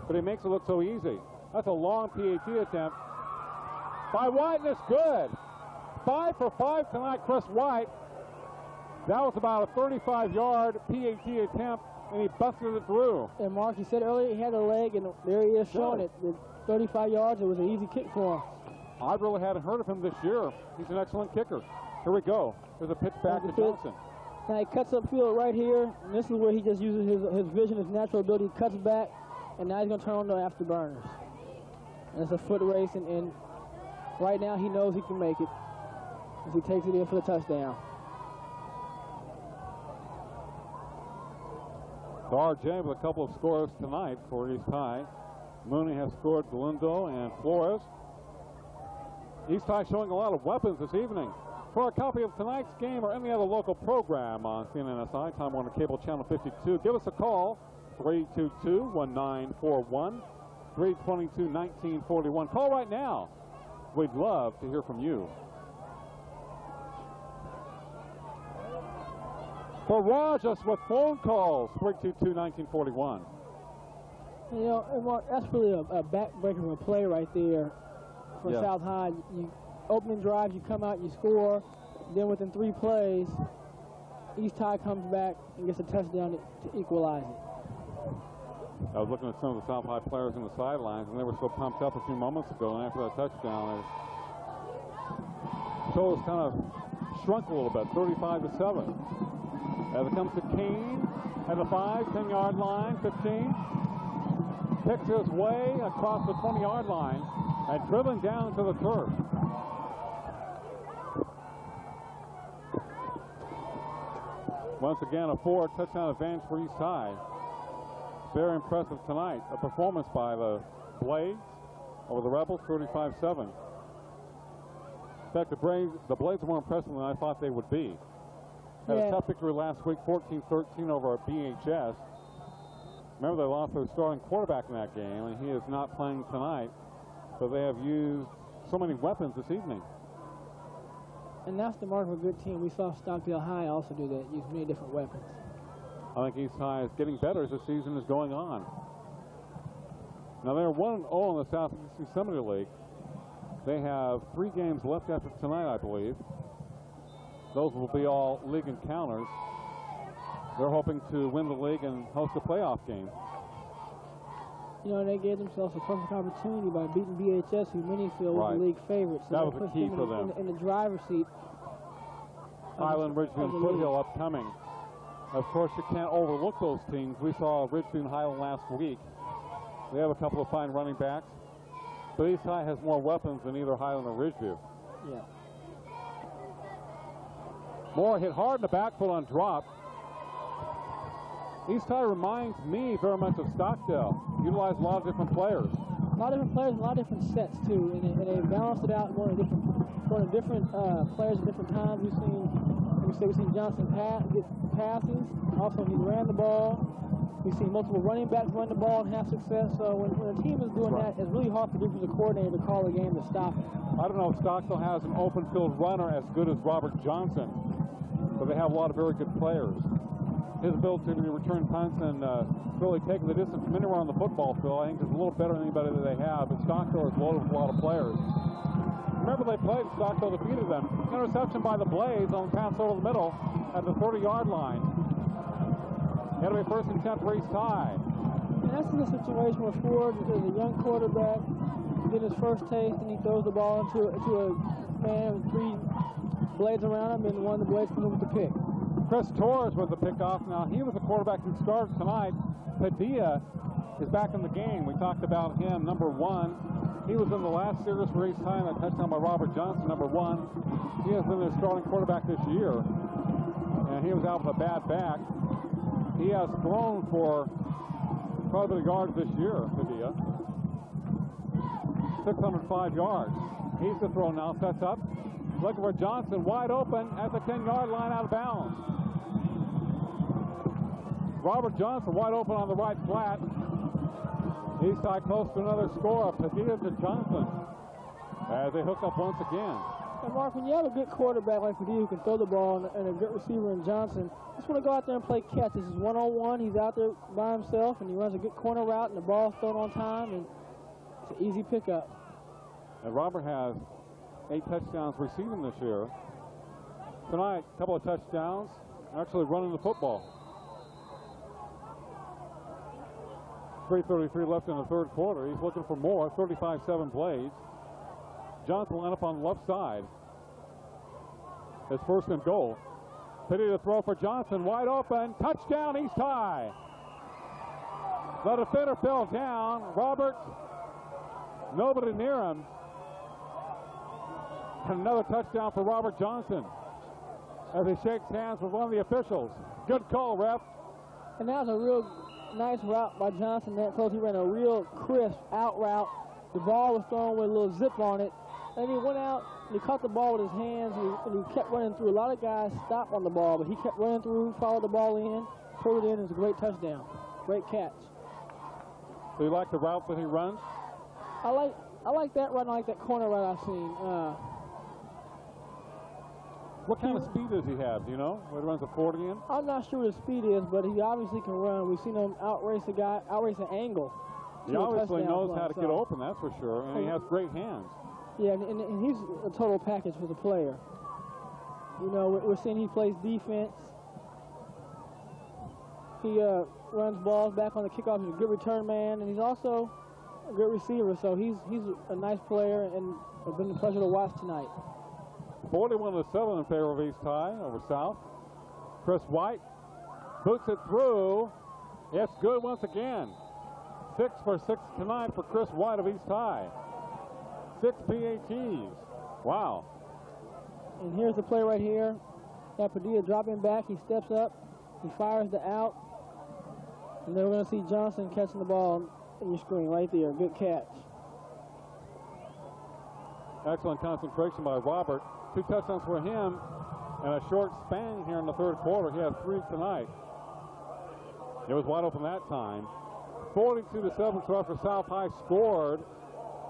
But he makes it look so easy. That's a long PAT attempt by White, and it's good. 5 for 5 tonight, Chris White. That was about a 35-yard PAT attempt, and he busted it through. And Mark, you said earlier he had a leg, and there he is showing it. With 35 yards, it was an easy kick for him. I really hadn't heard of him this year. He's an excellent kicker. Here we go. There's a pitch back to Johnson. Now he cuts upfield right here, and this is where he just uses his vision, his natural ability, cuts back, and now he's going to turn on the afterburners. And it's a foot race, and right now he knows he can make it as he takes it in for the touchdown. RJ with a couple of scores tonight for East High. Mooney has scored Galindo and Flores. East High showing a lot of weapons this evening. For a copy of tonight's game or any other local program on CNNSI, Time Warner Cable Channel 52, give us a call, 322-1941, 322-1941. Call right now. We'd love to hear from you. For Rogers with phone calls, 322-1941. You know, Mark, that's really a backbreaker of a play right there for South High. You opening drives, you come out, you score. Then within 3 plays, East High comes back and gets a touchdown to equalize it. I was looking at some of the South High players in the sidelines, and they were so pumped up a few moments ago, and after that touchdown, their shoulders kind of shrunk a little bit, 35-7. As it comes to Kane at the 5, 10-yard line, 15. Picks his way across the 20-yard line and dribbling down to the turf. Once again, a 4-touchdown advantage for East High. Very impressive tonight. A performance by the Blades over the Rebels, 35-7. In fact, the Blades were more impressive than I thought they would be. Had a tough victory last week, 14-13 over BHS. Remember, they lost their starting quarterback in that game, and he is not playing tonight. So they have used so many weapons this evening. And that's the mark of a good team. We saw Stockdale High also do that, use many different weapons. I think East High is getting better as the season is going on. Now they're 1-0 in the Southeast Yosemite League. They have 3 games left after tonight, I believe. Those will be all league encounters. They're hoping to win the league and host a playoff game. You know, they gave themselves a perfect opportunity by beating BHS, who many feel was the league favorite. So that was the key for them. In the driver's seat. Highland, Ridgeview, and Foothill upcoming. Of course, you can't overlook those teams. We saw Ridgeview and Highland last week. They have a couple of fine running backs. But East High has more weapons than either Highland or Ridgeview. Yeah. Moore hit hard in the backfield on drop. East High reminds me very much of Stockdale. Utilized a lot of different players. A lot of different players, a lot of different sets too, and they balanced it out, going to different players at different times. We've seen Johnson get passes. Also, he ran the ball. We've seen multiple running backs run the ball and have success. So when a team is doing that, it's really hard for the defensive coordinator to call a game to stop it. I don't know if Stockdale has an open field runner as good as Robert Johnson, but they have a lot of very good players. His ability to return punts and really taking the distance from anywhere on the football field, I think, is a little better than anybody that they have. But Stockdale is loaded with a lot of players. Remember, they played, Stockdale defeated them. Interception by the Blades on the pass over the middle at the 30-yard line. It'll be first and 10 for East High. And that's in a situation where Ford is a young quarterback, get his first taste, and he throws the ball into a man with 3 blades around him, and one of the blades comes with the pick. Chris Torres was the pickoff. Now, he was the quarterback who started tonight. Padilla is back in the game. We talked about him, number 1. He was in the last series for East High, a touchdown by Robert Johnson, number 1. He has been their starting quarterback this year, and he was out with a bad back. He has thrown for quite a bit of yards this year, Padilla. 605 yards. He's the throw now, sets up. Looking for Johnson, wide open at the 10-yard line, out of bounds. Robert Johnson wide open on the right flat. East High close to another score. Padilla to Johnson as they hook up once again. And Mark, when you have a good quarterback like Padilla who can throw the ball and a good receiver in Johnson, just want to go out there and play catch. This is one-on-one. He's out there by himself, and he runs a good corner route, and the ball's thrown on time, and it's an easy pickup. And Robert has 8 touchdowns receiving this year. Tonight, a couple of touchdowns, actually running the football. 3:33 left in the third quarter. He's looking for more. 35-7 Blades. Johnson will line up on the left side. His first and goal. Pity to throw for Johnson. Wide open. Touchdown, East High. The defender fell down. Robert, nobody near him. Another touchdown for Robert Johnson as he shakes hands with one of the officials. Good call, ref. And that was a real nice route by Johnson that close. He ran a real crisp out route. The ball was thrown with a little zip on it. And he went out and he caught the ball with his hands and he kept running through. A lot of guys stopped on the ball, but he kept running through, followed the ball in, pulled it in. It was a great touchdown. Great catch. Do you like the route that he runs? I like that run. I like that corner route I've seen. What kind of speed does he have? Do you know? Where he runs a 40 in? I'm not sure what his speed is, but he obviously can run. We've seen him outrace a guy, outrace an angle. He obviously knows how to get open, that's for sure, and he has great hands. Yeah, and he's a total package for the player. You know, we're seeing he plays defense. He runs balls back on the kickoff. He's a good return man, and he's also a good receiver. So he's a nice player, and it's been a pleasure to watch tonight. 41-7 in favor of East High over South. Chris White boots it through. It's good once again. 6 for 6 tonight for Chris White of East High. 6 PATs. Wow. And here's the play right here. Got Padilla dropping back. He steps up. He fires the out. And then we're going to see Johnson catching the ball in your screen right there. Good catch. Excellent concentration by Robert. 2 touchdowns for him and a short span here in the third quarter. He had 3 tonight. It was wide open that time. 42-7 so after South High scored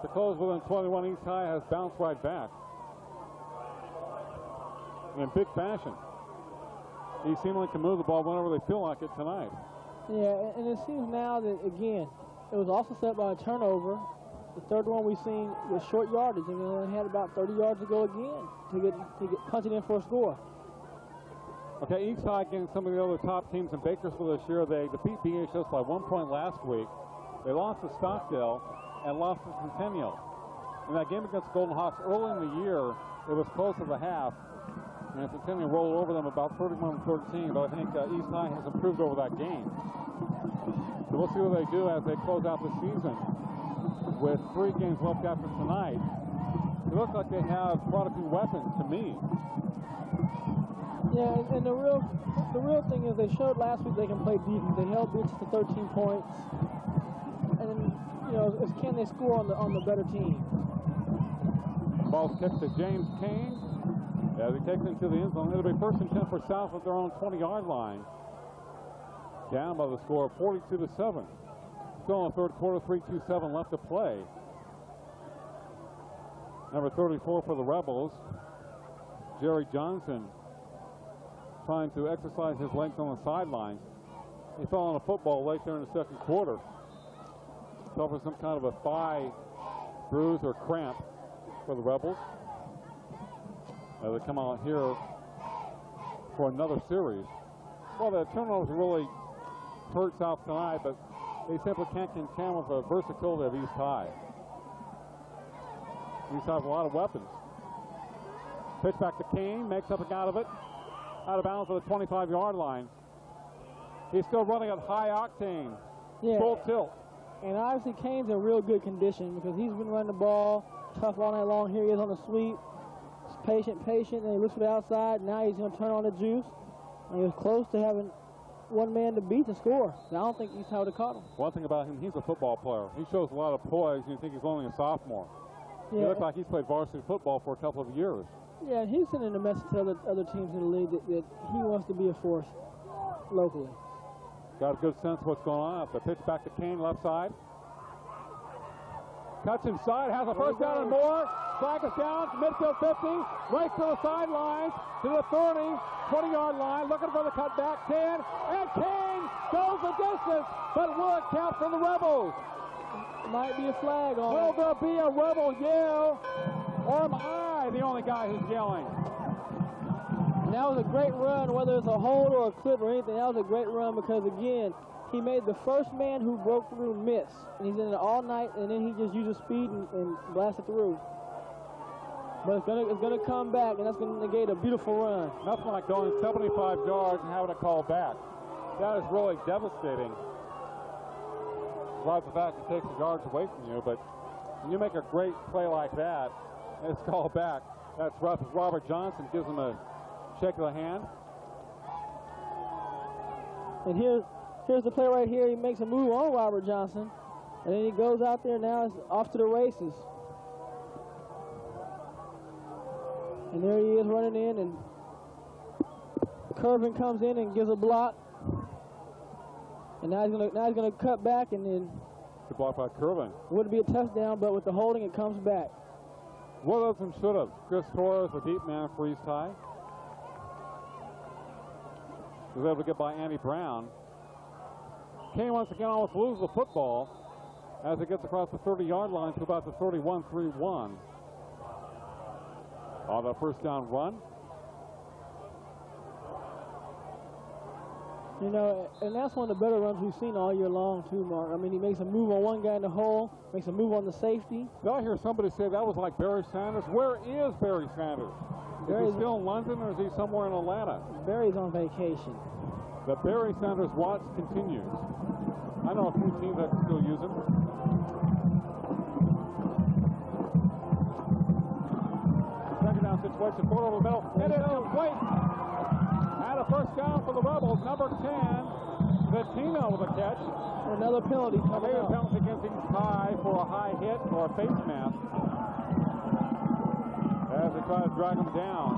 to close within 21. East High has bounced right back. in big fashion. He seemingly can move the ball whenever they feel like it tonight. Yeah, and it seems now that, again, it was also set by a turnover. The third one we've seen with short yardage, and they only had about 30 yards to go again to get punching in for a score. Okay, each side against some of the other top teams in Bakersfield this year. They defeat BHS by 1 point last week. They lost to Stockdale and lost to Centennial. In that game against Golden Hawks early in the year, it was close to the half, and Centennial rolled over them about 31-13, but I think East High has improved over that game. So we'll see what they do as they close out the season with 3 games left after tonight. It looks like they have quite a few weapons to me. Yeah, and the real thing is they showed last week they can play defense. They held Beaches to 13 points, and you know, can they score on the better team? Ball kicked to James Kane as he takes into the end zone. It'll be 1st and 10 for South at their own 20-yard line. Down by the score of 42-7. Still in the third quarter, 3:27 left to play. Number 34 for the Rebels, Jerry Johnson, trying to exercise his legs on the sidelines. He fell on a football late there in the second quarter. Suffered some kind of a thigh bruise or cramp for the Rebels as they come out here for another series. Well, the turnovers really hurt South tonight, but they simply can't contend with the versatility of East High. East High has a lot of weapons. Pitch back to Kane, makes something out of it. Out of bounds at the 25-yard line. He's still running at high octane. Yeah. Full tilt. And obviously Kane's in real good condition because he's been running the ball tough all night long. Here he is on the sweep. He's patient, and he looks for the outside. Now he's going to turn on the juice. And he was close to having one man to beat to score. And I don't think East High would have caught him. One thing about him, he's a football player. He shows a lot of poise, and you think he's only a sophomore. Yeah. He looks like he's played varsity football for a couple of years. Yeah, and he's sending a message to other teams in the league that he wants to be a force locally. Got a good sense of what's going on. The pitch back to Kane, left side. Cuts inside, has a first down and more. Flag is down, midfield 50, right to the sidelines, to the 30, 20-yard line, looking for the cutback, 10, and Kane goes the distance, but will it count for the Rebels? Might be a flag on. Will there be a Rebel yell, or am I the only guy who's yelling? And that was a great run, whether it's a hold or a clip or anything. That was a great run because, again, he made the first man who broke through miss. And he's in it all night, and then he just uses speed and blasted through. But it's gonna come back, and that's going to negate a beautiful run. Nothing like going 75 yards and having it called back. That is really devastating. Besides the fact it takes the yards away from you, but when you make a great play like that, and it's called back, that's rough. Robert Johnson gives him a shake of the hand. And here's the play right here. He makes a move on Robert Johnson, and then he goes out there now. It's off to the races. And there he is running in, and Curvin comes in and gives a block. And now he's gonna cut back, and then Good block by Curvin. Would be a touchdown, but with the holding, it comes back. What of them should have? Chris Torres, the deep man for East High, was able to get by Andy Brown. Kane once again almost loses the football as it gets across the 30-yard line to about the 31-3-1. On the first down run. You know, and that's one of the better runs we've seen all year long, too, Mark. I mean, he makes a move on one guy in the hole, makes a move on the safety. Did I hear somebody say that was like Barry Sanders? Where is Barry Sanders? Is he still in London, or is he somewhere in Atlanta? Barry's on vacation. The Barry Sanders watch continues. I know a few teams that can still use him. Second down situation, quarter over the middle. It is complete. And a first down for the Rebels. Number 10, Vittino with a catch. Another penalty coming Maybe a up. penalty against East High for a high hit or a face mask as they try to drag him down.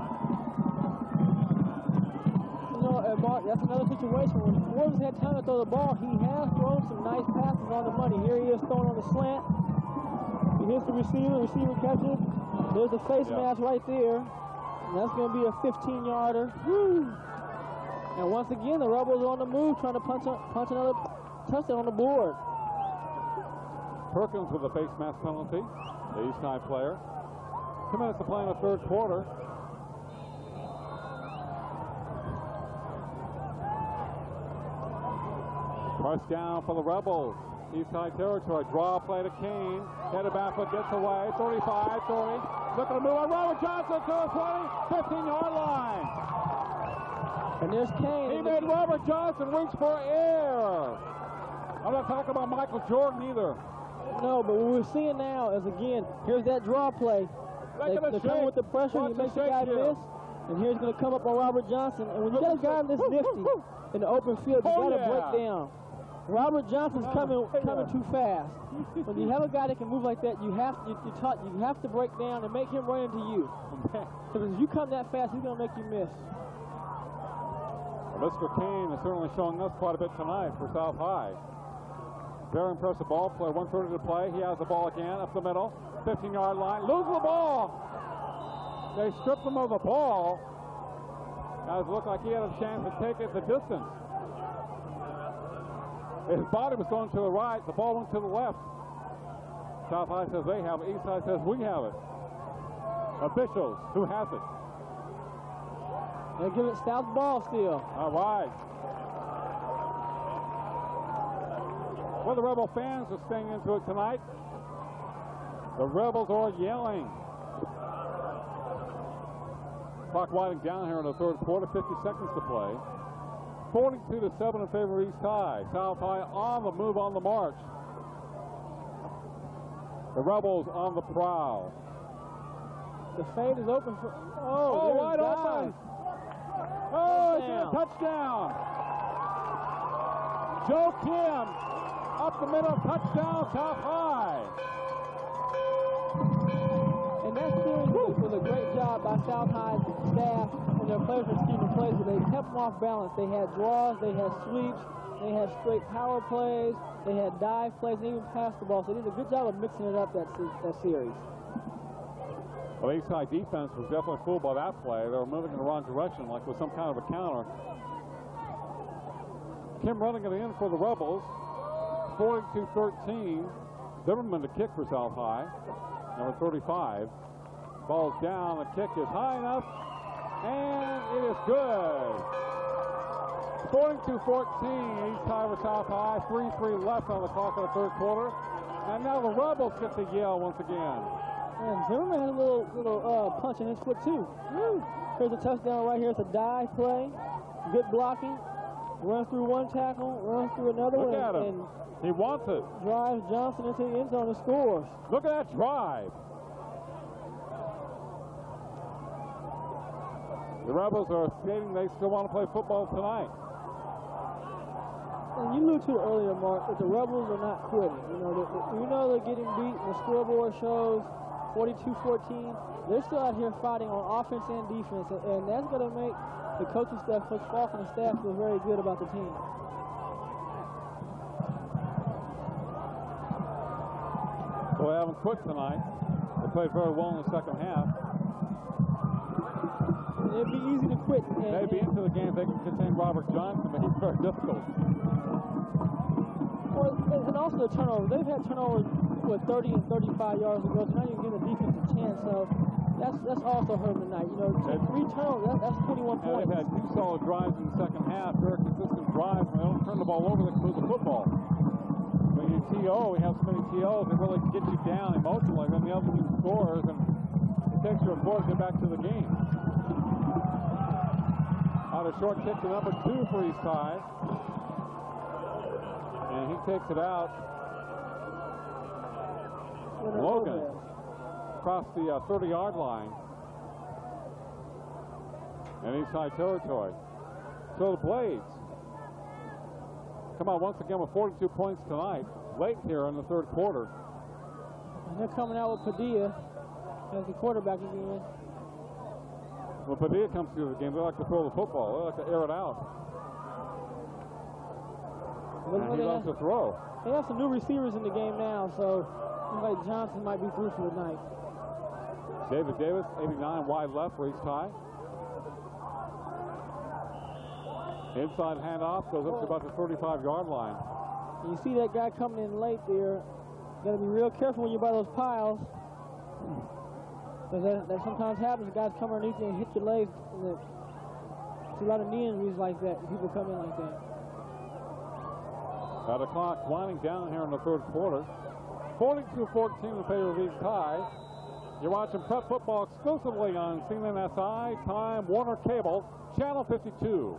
You know, Mark, that's another situation. When Forbes had time to throw the ball, he has thrown some nice passes on the money. Here he is throwing on the slant. He hits the receiver catches. There's the face mask right there. And that's going to be a 15-yarder. And once again, the Rebels are on the move, trying to punch another touchdown on the board. Perkins with a face mask penalty, the East High player. 2 minutes to play in the third quarter. First down for the Rebels. East High territory. Draw play to Kane. Headed backward, gets away. 35, 30. Looking to move on. Robert Johnson to the 20, 15-yard line. And there's Kane. He made Robert Johnson reach for air. I'm not talking about Michael Jordan either. No, but what we're seeing now is, again, here's that draw play. They come with the pressure, he makes the guy miss, and here's going to come up on Robert Johnson. And when you got a guy this nifty in the open field, you got to break down. Robert Johnson's coming too fast. When you have a guy that can move like that, you have to break down and make him run into you. Because if you come that fast, he's going to make you miss. Well, Mr. Kane is certainly showing us quite a bit tonight for South High. Very impressive ball player. 1:30 to play. He has the ball again up the middle. 15-yard line. Loses the ball. They stripped him of the ball. Guys, it looked like he had a chance to take it the distance. His body was going to the right. The ball went to the left. South High says they have it. East High says we have it. Officials, who has it? They give it South ball still. All right. Well, the Rebel fans are staying into it tonight. The Rebels are yelling. Clock winding down here in the third quarter. 50 seconds to play. 42-7 in favor of East High. South High on the move, on the march. The Rebels on the prowl. The fade is open for. Oh, wide open. Oh, it's a touchdown. Joe Kim up the middle, touchdown, South High. And that series was a great job by South High's staff and their players receiving plays, but they kept them off balance. They had draws, they had sweeps, they had straight power plays, they had dive plays, and even passed the ball. So they did a good job of mixing it up that series. Well, East High defense was definitely fooled by that play. They were moving in the wrong direction, like with some kind of a counter. Kim running it in for the Rebels. 42-13. Zimmerman to kick for South High. Number 35. Ball's down. The kick is high enough. And it is good. 42-14. East High over South High. 3-3 left on the clock of the third quarter. And now the Rebels get to yell once again. And Zimmerman has a little punch in his foot, too. Woo. Here's a touchdown right here. It's a dive play. Good blocking. Runs through one tackle, runs through another one. Look at him. He wants it. Drives Johnson into the end zone and scores. Look at that drive. The Rebels are stating they still want to play football tonight. And you alluded to it earlier, Mark, that the Rebels are not quitting. You know they're getting beat, and the scoreboard shows 42-14. They're still out here fighting on offense and defense, and that's going to make the coaching staff, Coach Falk and the staff, feel very good about the team. Well, they haven't quit tonight. They played very well in the second half. It'd be easy to quit. They'd be into the game if they can contain Robert Johnson, but he's very difficult. Well, and also the turnovers. They've had turnovers with 30 and 35 yards ago. So now you give the defense a chance. So that's also hurt tonight. You know, 3 turnovers, that's 21 points. They've had 2 solid drives in the second half. Very consistent drives. When they don't turn the ball over, they can move the football. When you TO, we have so many TOs, they really get you down emotionally. Then the other team scores, and it takes you a quarter to get back to the game. On a short kick to number 2 for East High. And he takes it out. Logan across the 30-yard line. And East High territory. So the Blades come out once again with 42 points tonight, late here in the third quarter. And they're coming out with Padilla as the quarterback again. When Padilla comes to the game, they like to throw the football. They like to air it out. And he loves to throw. They have some new receivers in the game now, so looks like Johnson might be through for the night. David Davis, 89 wide left for East High. Inside handoff goes up to about the 35-yard line. You see that guy coming in late there. Got to be real careful when you're by those piles. Because that sometimes happens. Guys come underneath you and hit your legs. And see a lot of knee injuries like that. People come in like that. The clock winding down here in the third quarter. 42-14 in favor of East High. You're watching Prep Football exclusively on CNNSI, Time, Warner Cable, Channel 52.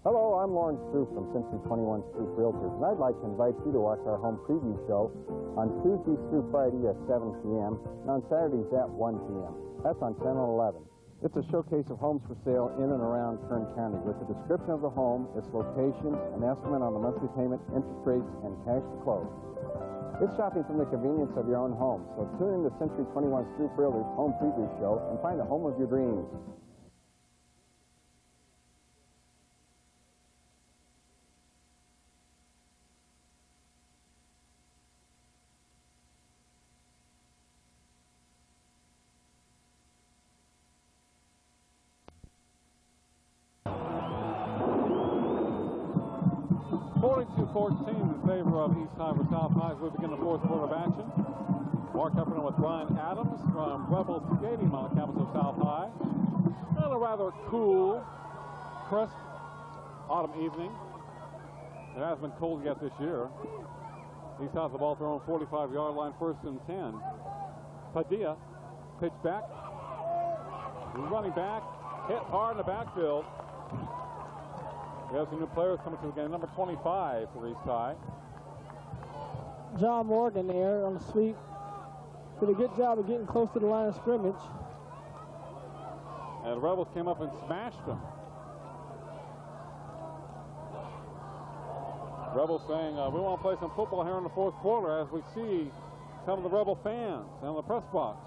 Hello, I'm Lawrence Stroop from Century 21 Stroop Realtors, and I'd like to invite you to watch our home preview show on Tuesdays through Friday at 7 p.m. and on Saturdays at 1 p.m. That's on Channel 11. It's a showcase of homes for sale in and around Kern County with a description of the home, its location, an estimate on the monthly payment, interest rates, and cash to close. It's shopping from the convenience of your own home, so tune in to Century 21 Stroop Realtors home preview show and find the home of your dreams. In favor of East High for South High as we begin the fourth quarter of action. Mark Heffernan with Brian Adams from Rebel Stadium on the campus of South High. And a rather cool, crisp autumn evening. It hasn't been cold yet this year. East High has the ball thrown 45-yard line, 1st and 10. Padilla, pitch back. He's running back, hit hard in the backfield. We have some new players coming to the game. Number 25 for East High. John Morgan there on the sweep. Did a good job of getting close to the line of scrimmage. And the Rebels came up and smashed them. Rebels saying, we want to play some football here in the fourth quarter as we see some of the Rebel fans in the press box.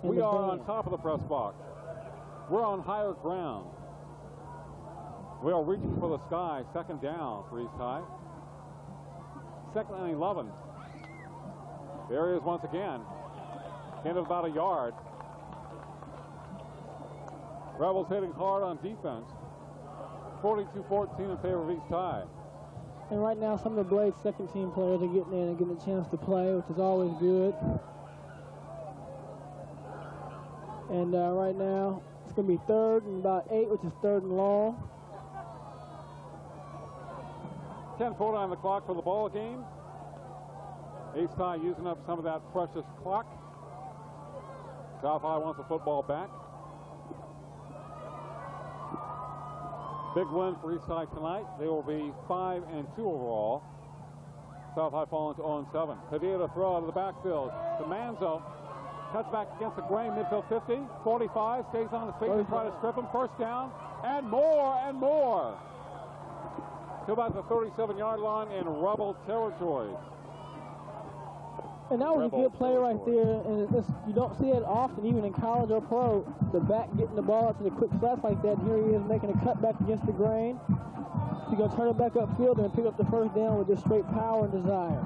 We are on top of the press box. We're on higher ground. We are reaching for the sky. 2nd down for East High. 2nd and 11. There he is once again. End of about a yard. Rebels hitting hard on defense. 42-14 in favor of East High. And right now, some of the Blades second-team players are getting in and getting a chance to play, which is always good. And right now, it's going to be 3rd and about 8, which is 3rd and long. 10:40 on the clock for the ball game. East High using up some of that precious clock. South High wants the football back. Big win for East High tonight. They will be 5-2 overall. South High falling to 0-7. Padilla to throw out of the backfield to Manzo. Cuts back against the grain, midfield 50, 45, stays on his feet to try to strip him. 1st down, and more. To about the 37-yard line in Rebel territory. And that was a good play right there, and you don't see it often, even in college or pro, the back getting the ball up to the quick flats like that. Here he is making a cut back against the grain. He's going to turn it back upfield and pick up the 1st down with just straight power and desire.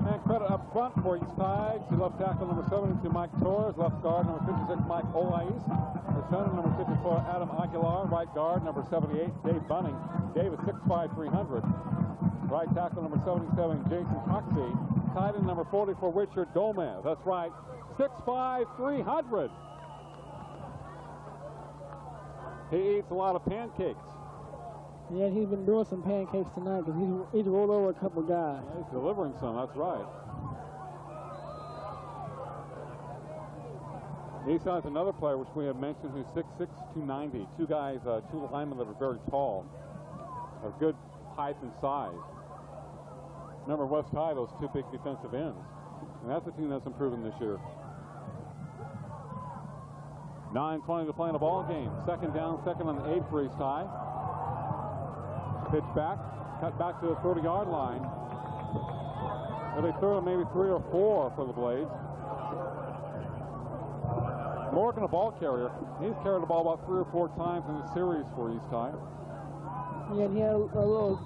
And credit up front for East High to left tackle number 72, Mike Torres, left guard number 56, Mike Olais, the center number 54, Adam Aguilar, right guard number 78, Dave Bunning, Davis 6'5", 300. Right tackle number 77, Jason Hoxie. Tight end number 44, Richard Gomez. That's right, 6'5", 300. He eats a lot of pancakes. Yeah, he's been doing some pancakes tonight because he's rolled over a couple guys. Yeah, he's delivering some, that's right. East Side's another player which we have mentioned who's 6'6", 290. Two guys, two linemen that are very tall, of good height and size. Remember West High, those two big defensive ends. And that's a team that's improving this year. 9:20 to play in a ball game. 2nd down, 2nd and 8 for East High. Pitch back, cut back to the 30-yard line. Maybe third, maybe 3 or 4 for the Blades. Morgan, a ball carrier. He's carried the ball about 3 or 4 times in the series for East High. Yeah, and he had a little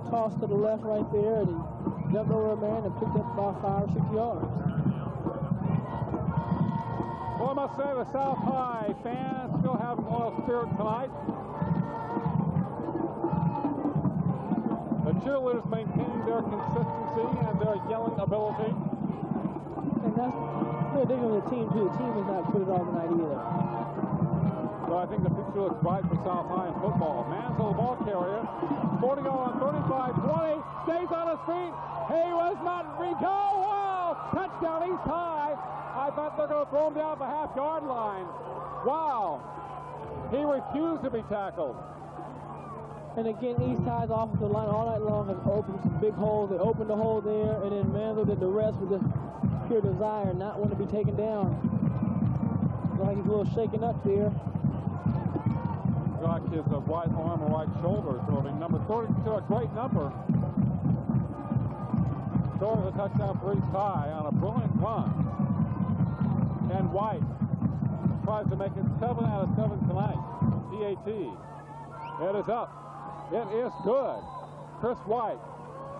toss to the left right there, and he jumped over a man and picked up about 5 or 6 yards. Well, I must say the South High fans still have a lot of spirit tonight. The cheerleaders maintaining their consistency and their yelling ability. And that's pretty big on the team, too. The team has not put it all tonight either. So I think the future looks bright for South High in football. Manzo, the ball carrier, 40 on 35, 20, stays on his feet. He was not Rico. Wow! Touchdown East High. I thought they're going to throw him down the half-yard line. Wow! He refused to be tackled. And again, East High's offensive line all night long has opened some big holes. They opened a hole there, and then Manzo did the rest with just pure desire, not want to be taken down. Looks like he's a little shaken up there. Got his right arm and right shoulder, so number 32, a great number. Short of a touchdown for East High on a brilliant run. And White tries to make it 7 out of 7 tonight. PAT. It is up. It is good. Chris White,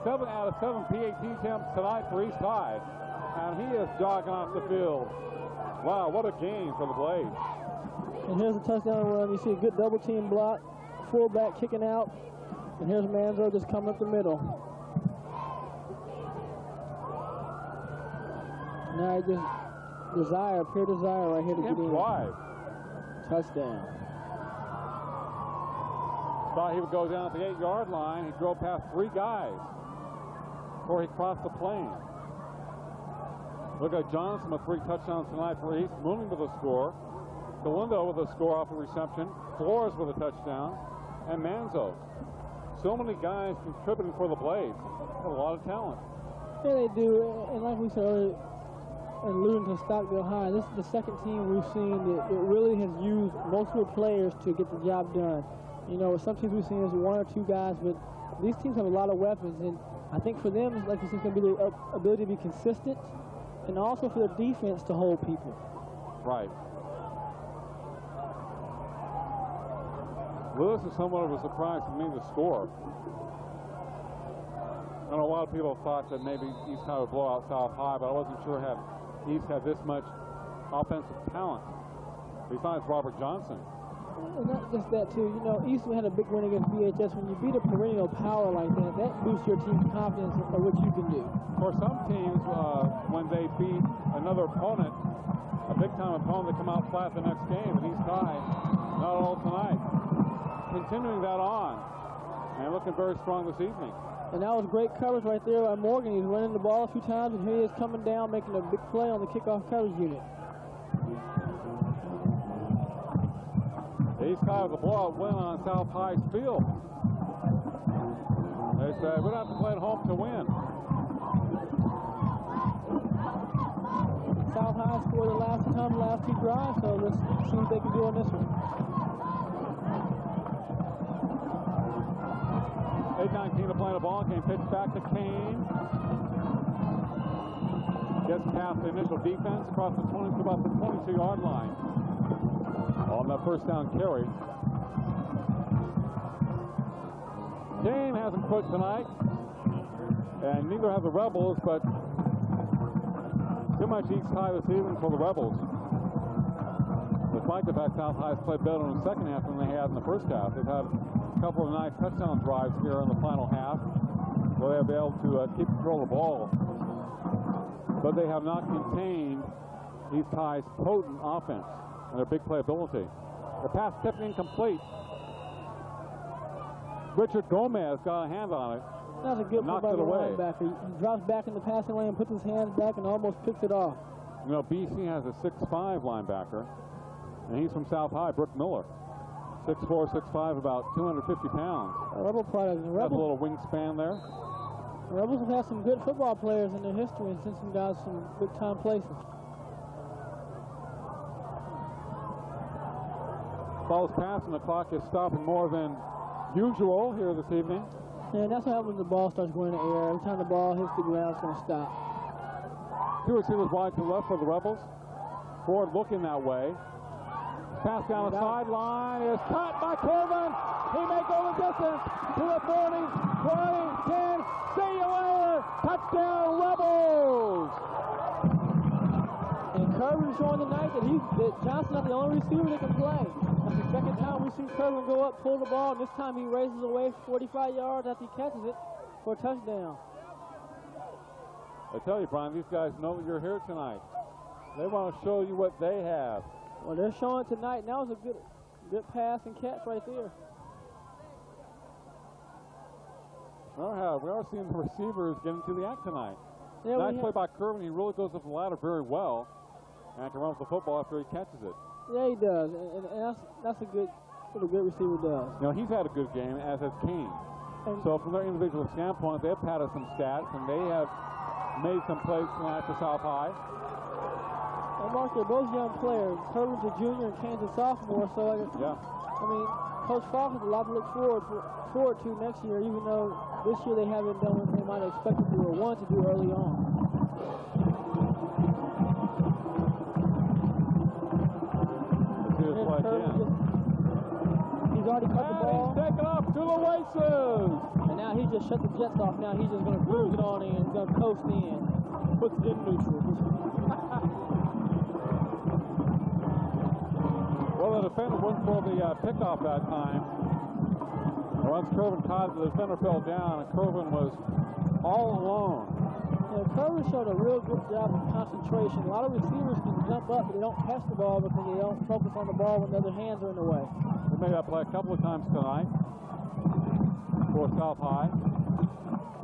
7 out of 7 PAT attempts tonight for East High. And he is jogging off the field. Wow, what a game for the Blades. And here's a touchdown run. You see a good double team block, fullback kicking out, and here's Manzo just coming up the middle. Now just pure desire right here to get in. Touchdown. Thought he would go down at the 8-yard line. He drove past 3 guys before he crossed the plane. Look at Johnson with 3 touchdowns tonight for East, moving to the score. Galindo with a score off the reception. Flores with a touchdown. And Manzo. So many guys contributing for the Blades. A lot of talent. Yeah, they do. And like we said earlier, alluding to Stockdale High, this is the second team we've seen that it really has used multiple players to get the job done. You know, some teams we've seen is 1 or 2 guys, but these teams have a lot of weapons. And I think for them, like you said, it's going to be the ability to be consistent and also for the defense to hold people. Right. Lewis is somewhat of a surprise to me, the score. I know a lot of people thought that maybe East High would blow out South High, but I wasn't sure East had this much offensive talent besides Robert Johnson. And not just that, too. You know, East had a big win against BHS. When you beat a perennial power like that, that boosts your team's confidence of what you can do. For some teams, when they beat another opponent, a big-time opponent, they come out flat the next game. And East High, not all tonight. Continuing that on and looking very strong this evening. And that was great coverage right there by Morgan. He's running the ball a few times, and here he is coming down, making a big play on the kickoff coverage unit. East High with a blowout win on South High's field. They say we don't have to play at home to win. South High scored the last 2 drives, so let's see what they can do on this one. 8:19 to play the ball game. Pitch back to Kane. Gets past the initial defense, across the 20 to about the 22-yard line. On that first down carry. Kane hasn't quit tonight, and neither have the Rebels, but too much East High this evening for the Rebels. Despite the fact South High has played better in the second half than they had in the first half. They've had a couple of nice touchdown drives here in the final half where they have been able to keep control of the ball. But they have not contained East High's potent offense and their big playability. The pass tipped incomplete. Richard Gomez got a hand on it. That's a good play by the linebacker. He drops back in the passing lane, puts his hands back, and almost picks it off. You know, BC has a 6'5" linebacker, and he's from South High, Brooke Miller. 6'4", 6'5", about 250 pounds. Rebel product. Has a little wingspan there. The Rebels have had some good football players in their history and sent some guys some big-time places. Ball's passing. The clock is stopping more than usual here this evening. And that's what happens when the ball starts going in the air. Every time the ball hits the ground, it's going to stop. Two receivers wide to the left for the Rebels. Ford looking that way. Pass down the sideline is caught by Corbin. He may go the distance to the 40, 20, 10. See you later. Touchdown, Rebels. And Corbin's showing tonight that Johnson's not the only receiver that can play. That's the second time we've seen Corbin go up, pull the ball, and this time he raises away 45 yards after he catches it for a touchdown. I tell you, Brian, these guys know that you're here tonight. They want to show you what they have. Well, they're showing tonight. And that was a good pass and catch right there. We are seeing the receivers get into the act tonight. Yeah, nice play by Corbin. He really goes up the ladder very well and can run with the football after he catches it. Yeah, he does, and that's a good what a good receiver does. You know, he's had a good game, as has Kane. And so from their individual standpoint, they've padded some stats, and they have made some plays tonight for South High. And Mark, they're both young players. Corbin's a junior and Kane's a sophomore, so I mean, Coach Falk has a lot to look forward to next year, even though this year they haven't done what they might have expected to or wanted to do early on. He's already cut the ball. He's taken off to the races. And now he's just shut the Jets off. Now he's just going to cruise it on in. He's going to coast in. Puts it in neutral. Well, the defender went for the pickoff that time. Once Corbin caught, the defender fell down, and Corbin was all alone. Corbin showed a real good job of concentration. A lot of receivers can jump up, but they don't catch the ball because they don't focus on the ball when the other hands are in the way. They made that play a couple of times tonight for South High.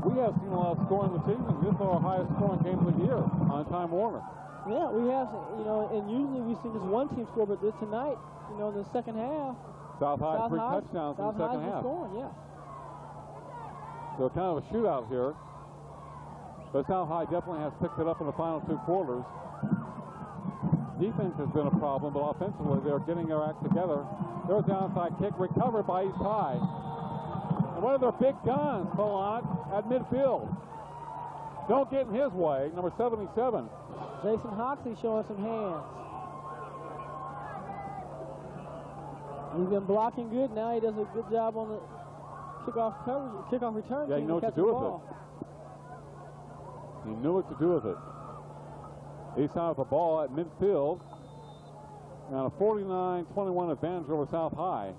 We have seen a lot of scoring this season. This is our highest scoring game of the year on Time Warner. Yeah, we have, and usually we've seen just one team score, but this tonight, in the second half, South High, 3 touchdowns in the second half. Scoring, yeah. So kind of a shootout here. But South High definitely has picked it up in the final 2 quarters. Defense has been a problem, but offensively they're getting their act together. There's an outside kick recovered by East High. And one of their big guns pull on it at midfield. Don't get in his way, number 77. Jason Hoxie showing some hands. He's been blocking good. Now he does a good job on the kickoff return. Yeah, he knew what to do with it. He knew what to do with it. East High with the ball at midfield. And a 49-21 advantage over South High.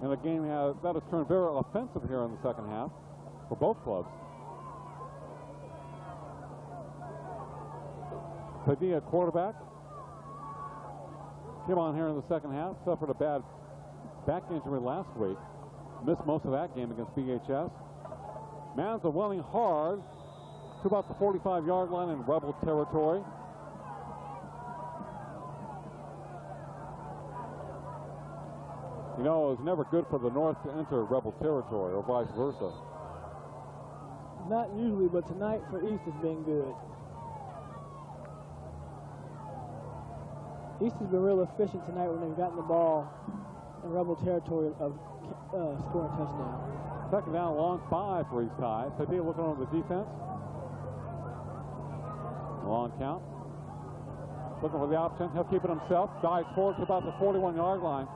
And the game that has turned very offensive here in the second half for both clubs. Padilla, quarterback, came on here in the second half, suffered a bad back injury last week. Missed most of that game against BHS. Mounds are running hard to about the 45-yard line in Rebel territory. It was never good for the North to enter Rebel territory or vice versa. Not usually, but tonight for East has been good. East has been real efficient tonight when they've gotten the ball in Rebel territory of scoring touchdown. Second down, long 5 for East High. Padilla looking over the defense. Long count. Looking for the option. He'll keep it himself. Dives forward to about the 41-yard line.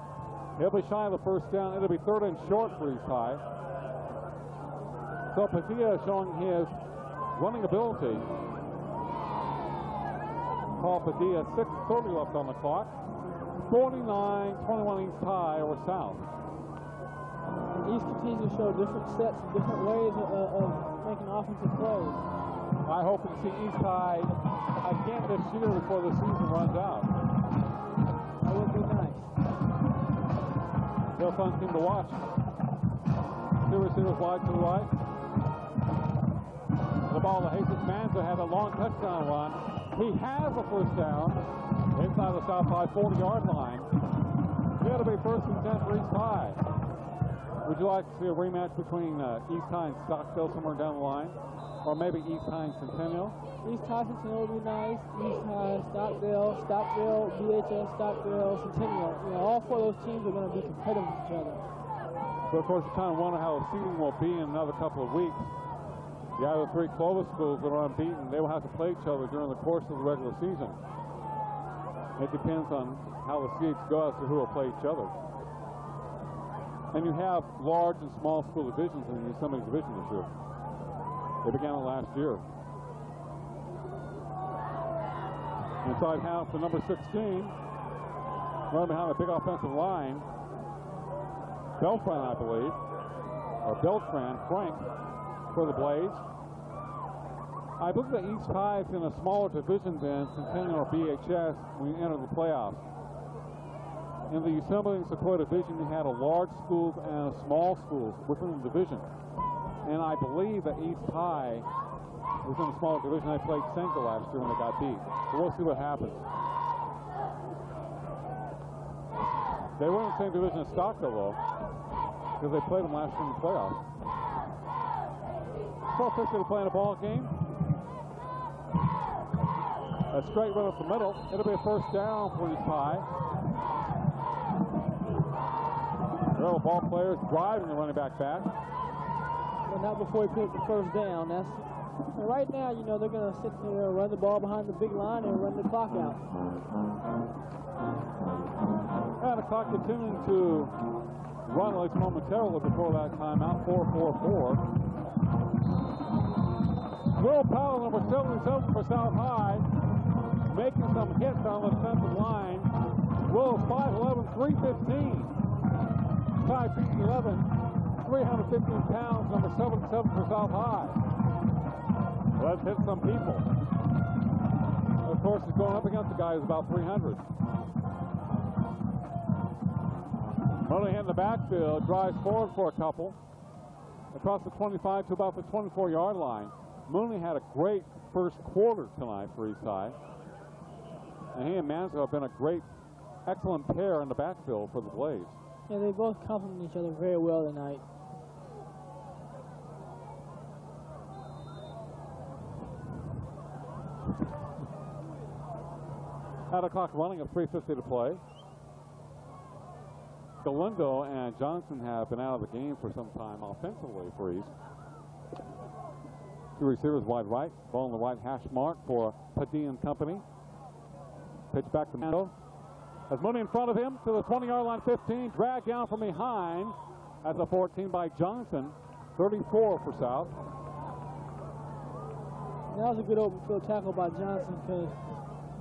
He'll be shy of the first down. It'll be 3rd and short for East High. So Padilla showing his running ability. Paul Padilla, 6:30 left on the clock. 49-21 East High over South. East continues to show different sets, different ways of making offensive plays. I hope to see East High again this year before the season runs out. That would be nice. Real fun team to watch. 2 receivers wide to the right. The ball to Jesus Manza had a long touchdown run. He has a first down inside the South High 40-yard line. It'll be 1st and 10 for East High. Would you like to see a rematch between East High and Stockdale somewhere down the line? Or maybe East High and Centennial? East High Centennial would be nice. East High, Stockdale, BHS, Stockdale, Centennial. All 4 of those teams are going to be competitive with each other. But of course, you kind of wonder how the seeding will be in another couple of weeks. The other three Clovis schools that are unbeaten, they will have to play each other during the course of the regular season. It depends on how the seeds go as to who will play each other. And you have large and small school divisions in the Yosemite division this year. They began it last year. Inside half, the number 16, running behind a big offensive line. Beltran, I believe, or Beltran, Frank, for the Blades. I believe that East High is in a smaller division than Centennial or BHS when you enter the playoffs. In the Yosemite and Sequoia division, you had a large schools and a small schools within the division. And I believe that East High was in a smaller division. They played Senga last year and they got beat. So we'll see what happens. They were in the same division as Stockville, though, because they played them last year in the playoffs. 12:50 to play in a ball game. A straight run up the middle. It'll be a first down for East High. Real ball players driving the running back back. But not before he picks the first down. That's right now, you know, they're going to sit there, run the ball behind the big line and run the clock out. And the clock continuing to run at least momentarily before that timeout. 4-4-4. Will Powell, number 77 for South High, making some hits on the defensive line. Will 5'11", 315. 5'11", 315 pounds, number 77 for South High. Let's hit some people. Of course, he's going up against a guy who's about 300. Mooney in the backfield, drives forward for a couple. Across the 25 to about the 24-yard line. Mooney had a great first quarter tonight for East High. And he and Manzo have been a great, excellent pair in the backfield for the Blades. Yeah, they both complement each other very well tonight. Out of clock running at 3:50 to play. Galindo and Johnson have been out of the game for some time offensively for East. Two receivers wide right, ball on the right hash mark for Padilla and company. Pitch back to Mando. As Mooney in front of him to the 20-yard line, 15, dragged down from behind at the 14 by Johnson, 34 for South. That was a good open field tackle by Johnson because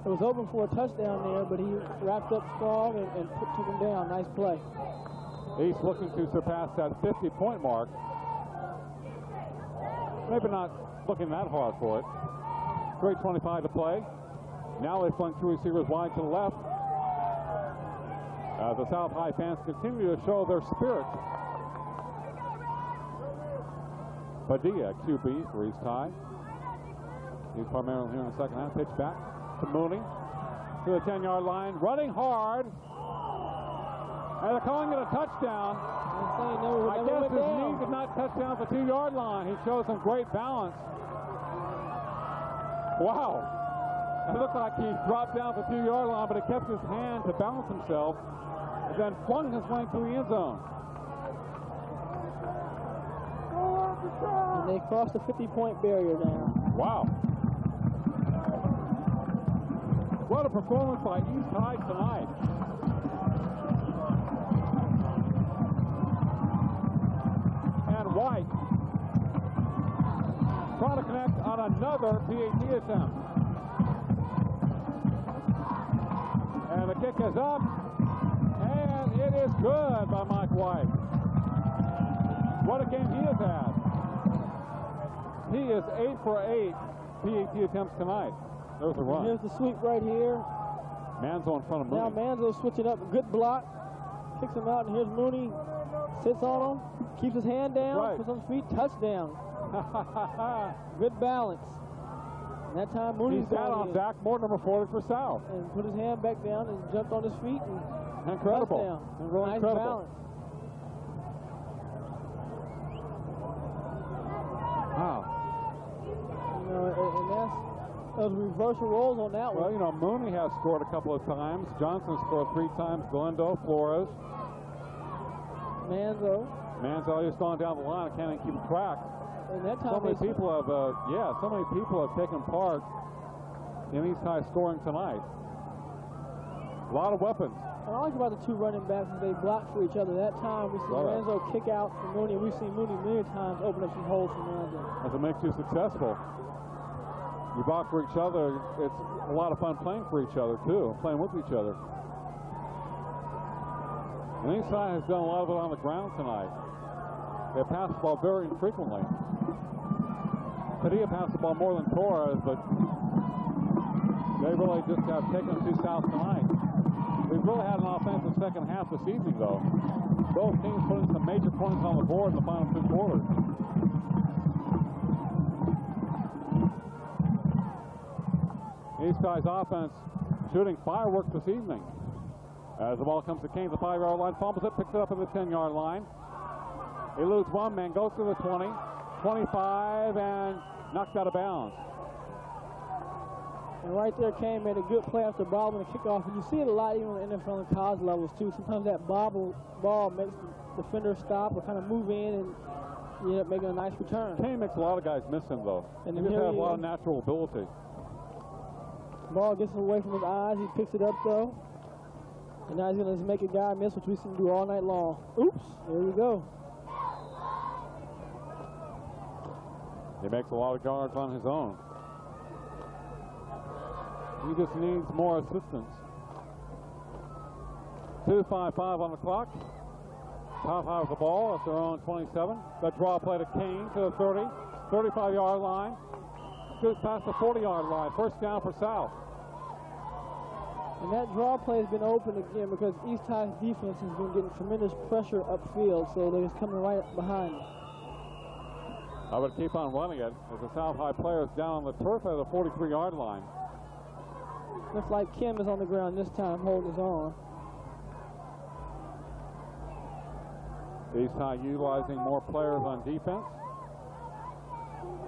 it was open for a touchdown there, but he wrapped up strong and took him down. Nice play. East looking to surpass that 50-point mark. Maybe not looking that hard for it. Straight 25 to play. Now they flung two receivers wide to the left. The South High fans continue to show their spirit. Padilla, QB for East High. He's primarily here in the second half. Pitch back to Mooney to the 10-yard line, running hard. And they're calling it a touchdown. I guess his knee did not touch down the 2-yard line. He shows some great balance. Wow. It looked like he dropped down the 2-yard line, but he kept his hand to balance himself and then flung his way to the end zone. And they crossed the 50-point barrier now. Wow. What a performance by East High tonight. And White trying to connect on another PAT attempt. And the kick is up, and it is good by Mike White. What a game he has had. He is 8 for 8 PAT attempts tonight. There's a run. Here's the sweep right here. Manzo in front of Mooney. Now Manzo switching up. Good block. Kicks him out, and here's Mooney. Sits on him. Keeps his hand down. Right. Puts on his feet. Touchdown. Good balance. And that time Mooney's He's got on Zach Moore, number 40 for South. And put his hand back down and jumped on his feet. And incredible. Touchdown. Really nice incredible. balance. Wow. You know, and that's those reversal rolls on that Well, one. you know, Mooney has scored a couple of times. Johnson scored 3 times. Glendo, Flores. Manzo. Mansell just gone down the line. I can't even keep track. And that time So many people have, so many people have taken part in East High scoring tonight. A lot of weapons. What I like about the two running backs is they block for each other. That time we see Lorenzo kick out for Mooney. We've seen Mooney many times open up some holes for Lorenzo. That's what makes you successful. You block for each other. It's a lot of fun playing for each other too, playing with each other. And East High has done a lot of it on the ground tonight. They pass the ball very infrequently. Padilla passed the ball more than Torres, but they really just have taken it too south tonight. We've really had an offensive second half this evening, though. Both teams putting some major points on the board in the final two quarters. East High's offense shooting fireworks this evening. As the ball comes to Kane, the 5-yard line, fumbles it, picks it up at the 10-yard line. He loses one man, goes to the 20, 25, and knocked out of bounds. And right there, Kane made a good play after bobbling the kickoff. And you see it a lot even on the NFL and college levels, too. Sometimes that bobble ball makes the defender stop or kind of move in, and you end up making a nice return. Kane makes a lot of guys miss him, though. And he just has a lot of natural ability. Ball gets away from his eyes. He picks it up, though. And now he's going to make a guy miss, which we see him do all night long. Oops, there you go. He makes a lot of yards on his own. He just needs more assistance. 2:55 on the clock. Top high with the ball at their own 27. The draw play to Kane to the 30, 35-yard line. Shoots past the 40-yard line. First down for South. And that draw play has been open again because East High's defense has been getting tremendous pressure upfield, so they're just coming right behind them. I would keep on running it as the South High player is down on the turf at the 43-yard line. Looks like Kim is on the ground this time, holding his arm. East High utilizing more players on defense.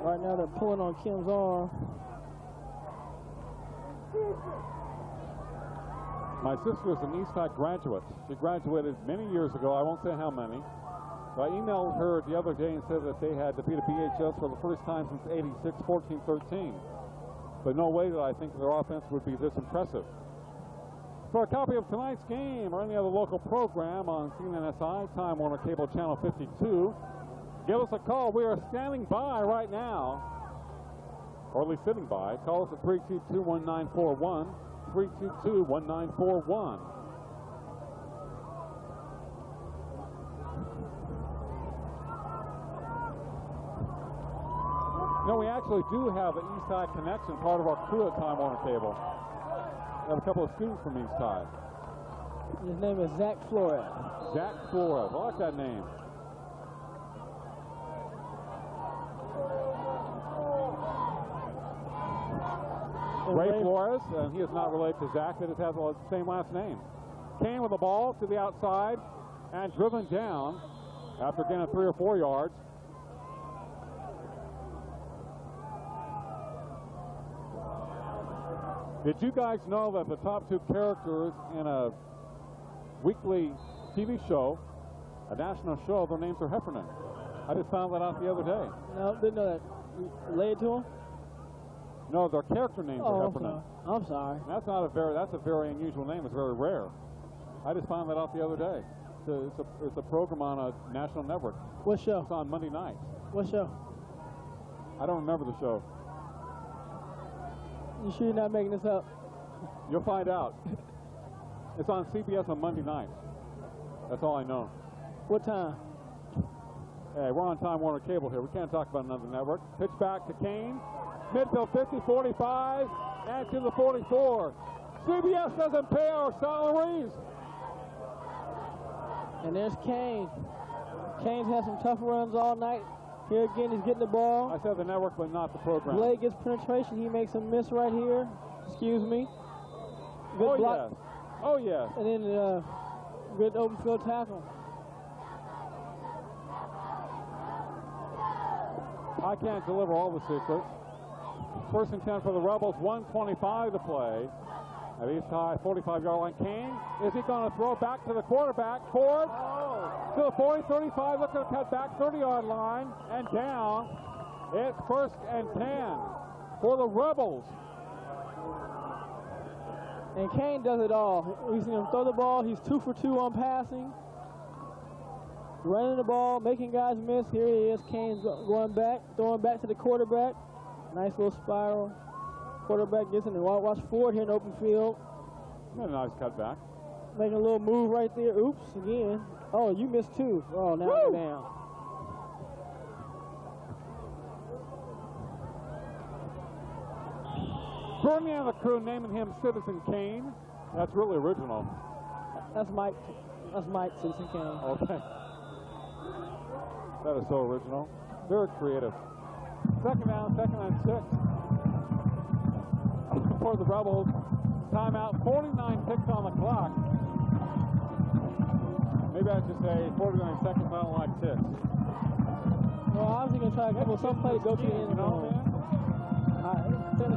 Right now they're pulling on Kim's arm. My sister is an East High graduate. She graduated many years ago. I won't say how many. So I emailed her the other day and said that they had defeated BHS for the first time since '86, 14-13. But no way that I think their offense would be this impressive. For a copy of tonight's game or any other local program on CNNSI, Time Warner Cable Channel 52, give us a call. We are standing by right now, or at least sitting by. Call us at 322-1941, 322-1941. You know, we actually do have an East High connection, part of our crew at Time Warner Cable. We have a couple of students from East High. His name is Zach Flores. Zach Flores. I like that name. Ray Flores, and he is not related to Zach. They just have the same last name. Kane with the ball to the outside and driven down after getting 3 or 4 yards. Did you guys know that the top 2 characters in a weekly TV show, a national show, their names are Heffernan? I just found that out the other day. No, didn't know that. Related to him? No, their character names are Heffernan. I'm sorry. That's a very unusual name. It's very rare. I just found that out the other day. It's a program on a national network. What show? It's on Monday nights. What show? I don't remember the show. You sure you're not making this up? You'll find out. It's on CBS on Monday nights. That's all I know. What time? Hey, we're on Time Warner Cable here. We can't talk about another network. Pitch back to Kane. Midfield 50, 45, and to the 44. CBS doesn't pay our salaries. And there's Kane. Kane's had some tough runs all night. Here again, he's getting the ball. I said the network, but not the program. Blake gets penetration. He makes a miss right here. Excuse me. Good block. Yes. Oh, yes. And then good open field tackle. I can't deliver all the secrets. First and 10 for the Rebels, 1:25 to play. At East High, 45-yard line. Kane, is he going to throw back to the quarterback? Ford to the 40, 35, looking to cut back 30-yard line and down. It's 1st and 10 for the Rebels. And Kane does it all. We've seen him throw the ball. He's 2 for 2 on passing. Running the ball, making guys miss. Here he is. Kane's going back, throwing back to the quarterback. Nice little spiral. Quarterback gets in and watch Ford here in open field. A nice cutback. Making a little move right there. Oops, again. Oh, you missed 2. Oh, now they're down. Bernie and the crew naming him Citizen Kane. That's really original. That's Mike. That's Mike, Citizen Kane. Okay. That is so original. Very creative. 2nd down, 6. For the Rebels. Timeout, 49 ticks on the clock. Maybe I should say 49 seconds, I don't like ticks. Well, I was going to try to give some play to go to the end zone.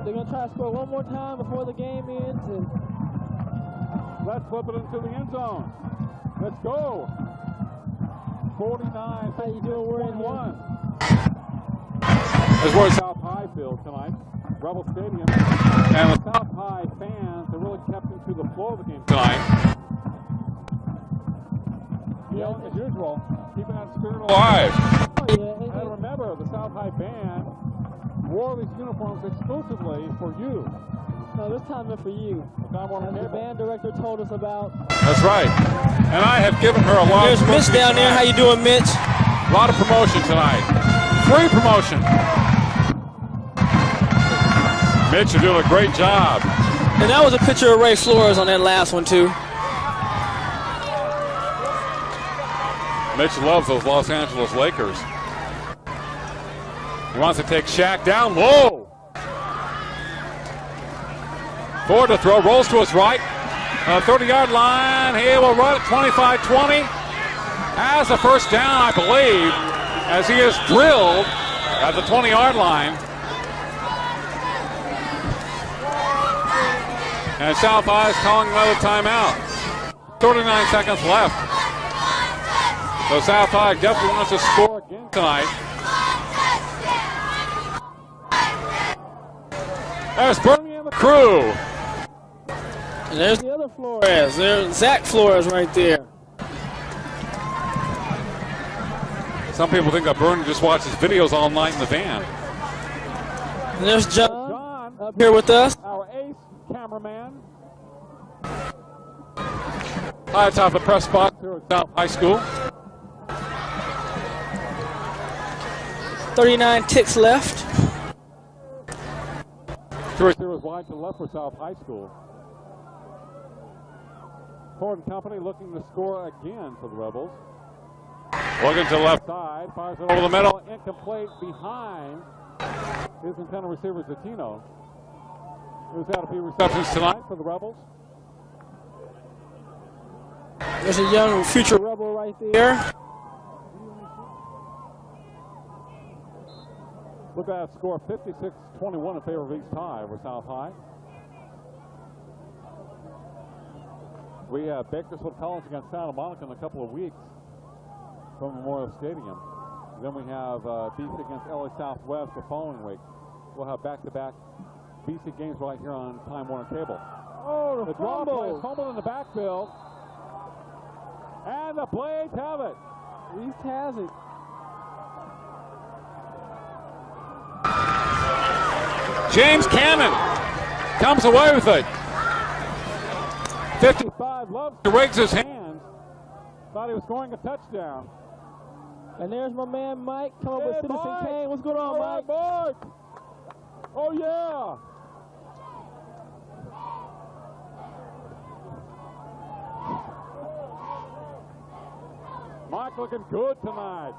They're going to try to score one more time before the game ends. And let's flip it into the end zone. Let's go. 49. How you doing? We're in 1. As we're at South High Field tonight, Rebel Stadium, and the South High fans are really kept into the flow of the game tonight. Yelling as usual, keeping that spirit alive. Oh, yeah. And remember, the South High band wore these uniforms exclusively for you. No, this time they're for you. As the band director told us about. That's right. And I have given her a lot There's of Mitch down there. How you doing, Mitch? A lot of promotion tonight. Free promotion. Mitch, you're doing a great job. And that was a picture of Ray Flores on that last one, too. Mitch loves those Los Angeles Lakers. He wants to take Shaq down low. Ford to throw, rolls to his right. 30-yard line. He will run it 25-20. Has a first down, I believe, as he is drilled at the 20-yard line. And South High is calling another timeout. 39 seconds left. So South High definitely wants to score again tonight. There's Bernie and the crew. And there's the other Flores. There's Zach Flores right there. Some people think that Bernie just watches videos all night in the van. And there's John up here with us. Our ace cameraman. High atop the press box here at South High School. 39 ticks left. Two receivers wide to the left for South High School. Ford and Company looking to score again for the Rebels. Looking to the left side, fires it over the middle, incomplete behind his intended receiver, Zatino. Who's had a few receptions tonight for the Rebels. There's a young future Rebel right there. Look at that score, 56-21 in favor of East High over South High. We have Bakersfield College against Santa Monica in a couple of weeks from Memorial Stadium. Then we have BC against LA Southwest the following week. We'll have back-to-back BC games right here on Time Warner Cable. Oh, the draw play, fumble in the backfield. And the Blades have it. East has it. James Cannon comes away with it. 55 loves to raise his hands. Thought he was scoring a touchdown. And there's my man Mike coming up with Citizen Kane. What's going on, Mike? Mike? Oh, yeah. Mike looking good tonight.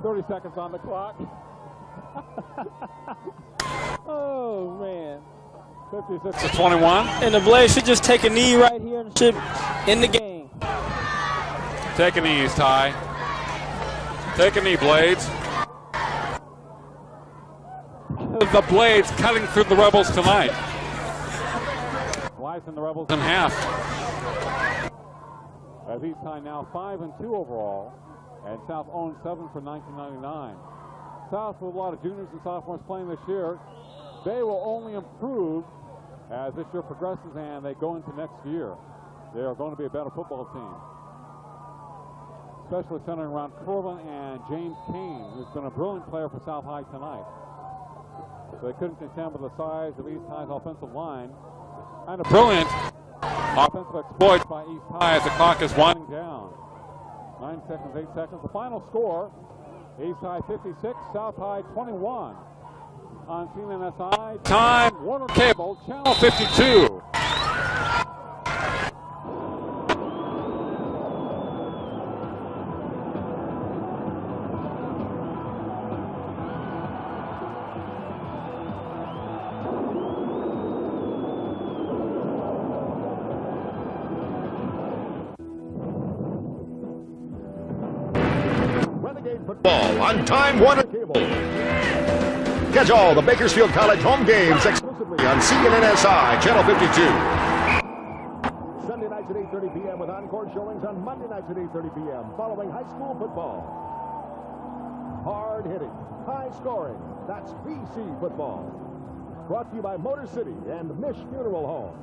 $30 seconds on the clock. Oh, man. 56-21. And the Blades should just take a knee right here and should end the game. Take a knee, East High. Take a knee, Blades. the Blades cutting through the Rebels tonight. Slicing the Rebels in half. As East High now 5-2 overall, and South owns 7 for 1999. South with a lot of juniors and sophomores playing this year. They will only improve as this year progresses and they go into next year. They are going to be a better football team, especially centering around Corbin and James Kane, who's been a brilliant player for South High tonight. So they couldn't contend with the size of East High's offensive line. And a brilliant offensive exploit by East High as the clock is winding down. 9 seconds, 8 seconds. The final score, East High 56, South High 21. On CNNSI, Time Warner Cable, Channel 52. Football on Time Warner Cable. Catch all the Bakersfield College home games exclusively on CNNSI Channel 52. Sunday nights at 8:30 p.m. with encore showings on Monday nights at 8:30 p.m. following high school football. Hard hitting, high scoring. That's BC football. Brought to you by Motor City and Mish Funeral Home.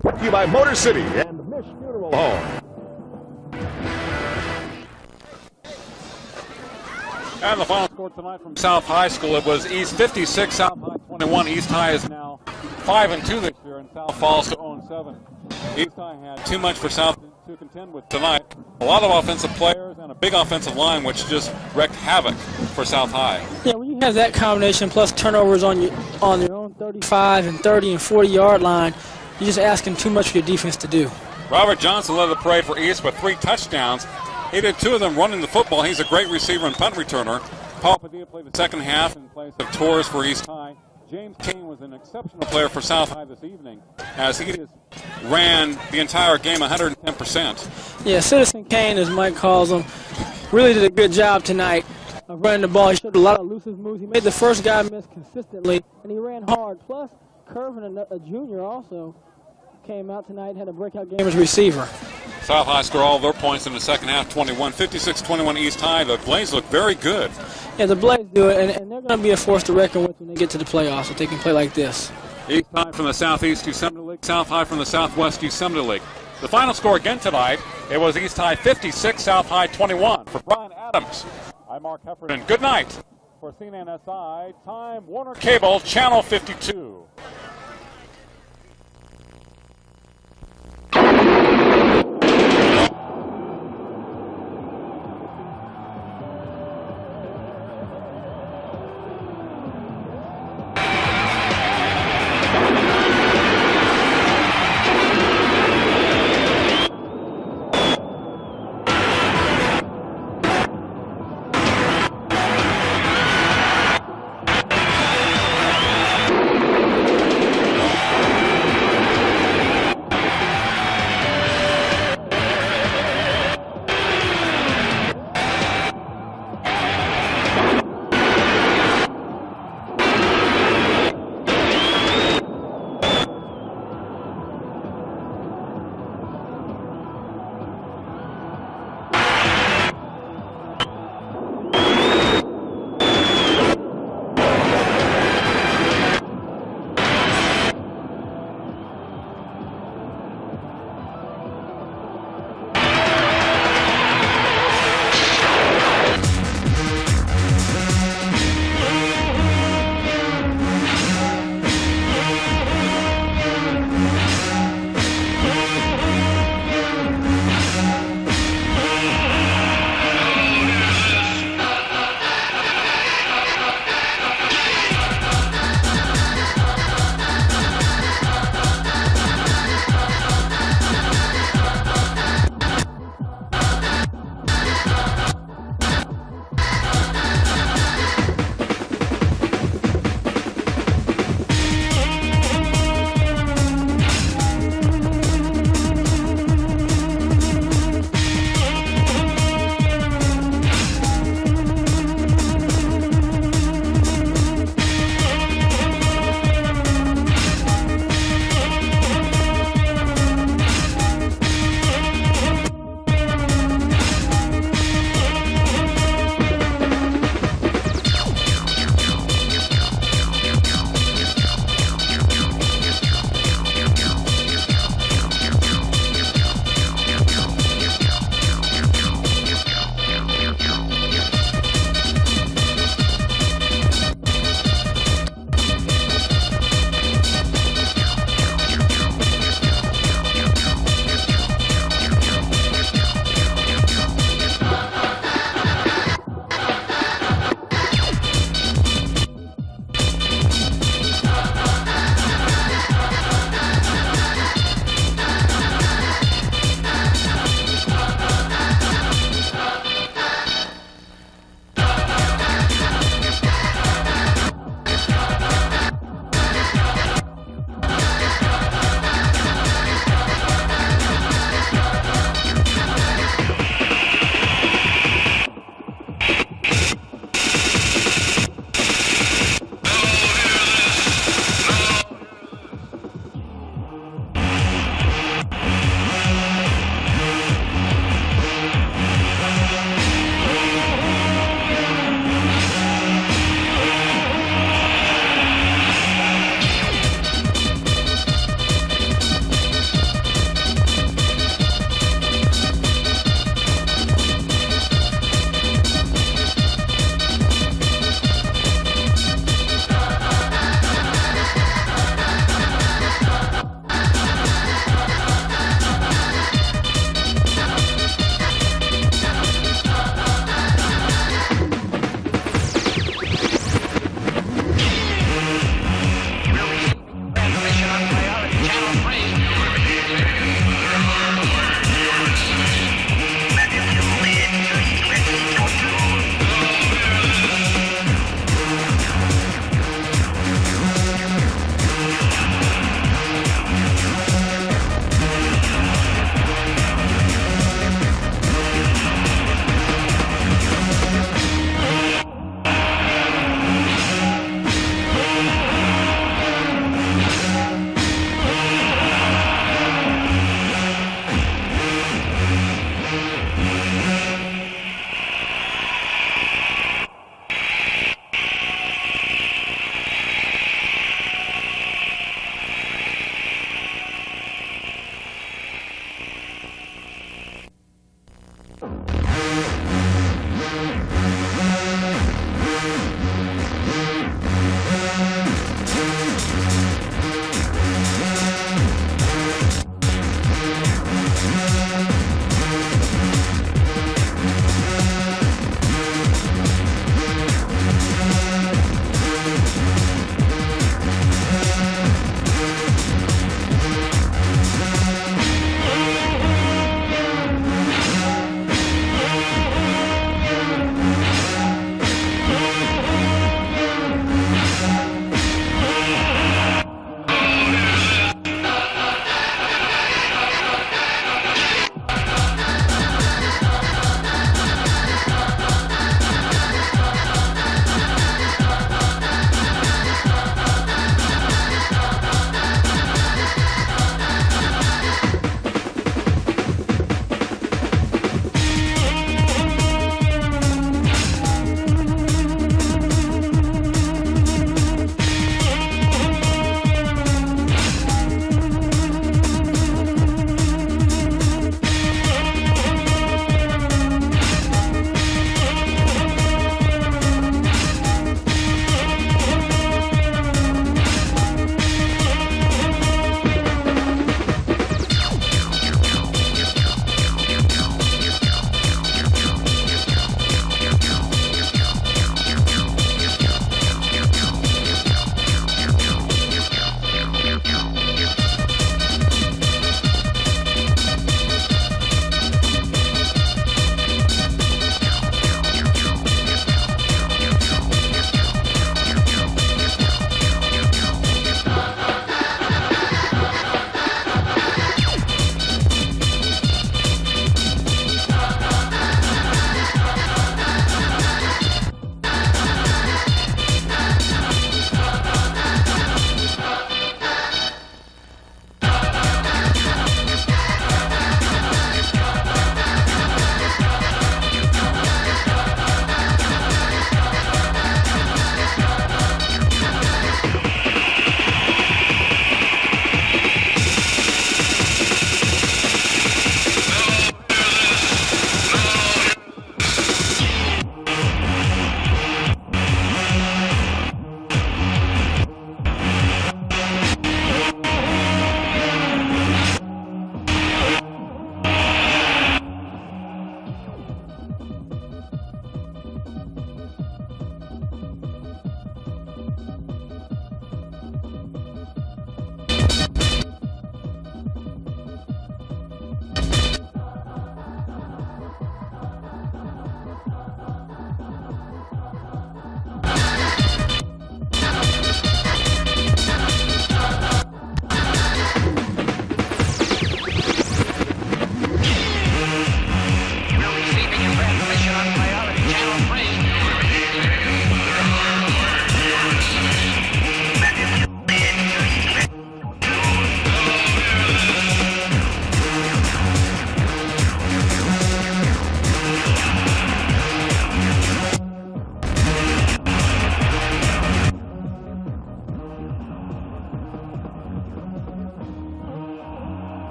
Brought to you by Motor City and Mish Funeral Home. And the final score tonight from South High School, it was East 56, South High 21. East High is now 5-2 this year, and South falls to 0-7. East High had too much for South to contend with tonight. A lot of offensive players and a big offensive line, which just wreaked havoc for South High. Yeah, when you have that combination plus turnovers on your own 35 and 30 and 40-yard line, you're just asking too much for your defense to do. Robert Johnson led the parade for East with 3 touchdowns. He did 2 of them running the football. He's a great receiver and punt returner. Paul Padilla played the second half in place of Torres for East High. James Kane was an exceptional player for South High this evening, as he just ran the entire game 110%. Yeah, Citizen Kane, as Mike calls him, really did a good job tonight of running the ball. He showed a lot of elusive moves. He made the first guy miss consistently, and he ran hard. Plus, Curvin, a junior, also came out tonight, had a breakout game as a receiver. South High scored all of their points in the second half, 56-21 East High. The Blades look very good. Yeah, the Blades do it, and they're going to be a force to reckon with when they get to the playoffs if they can play like this. East High from the Southeast Yosemite League, South High from the Southwest Yosemite League. The final score again tonight, it was East High 56, South High 21. For Brian Adams, I'm Mark Heffernan. Good night for CNNSI, Time Warner Cable, Channel 52.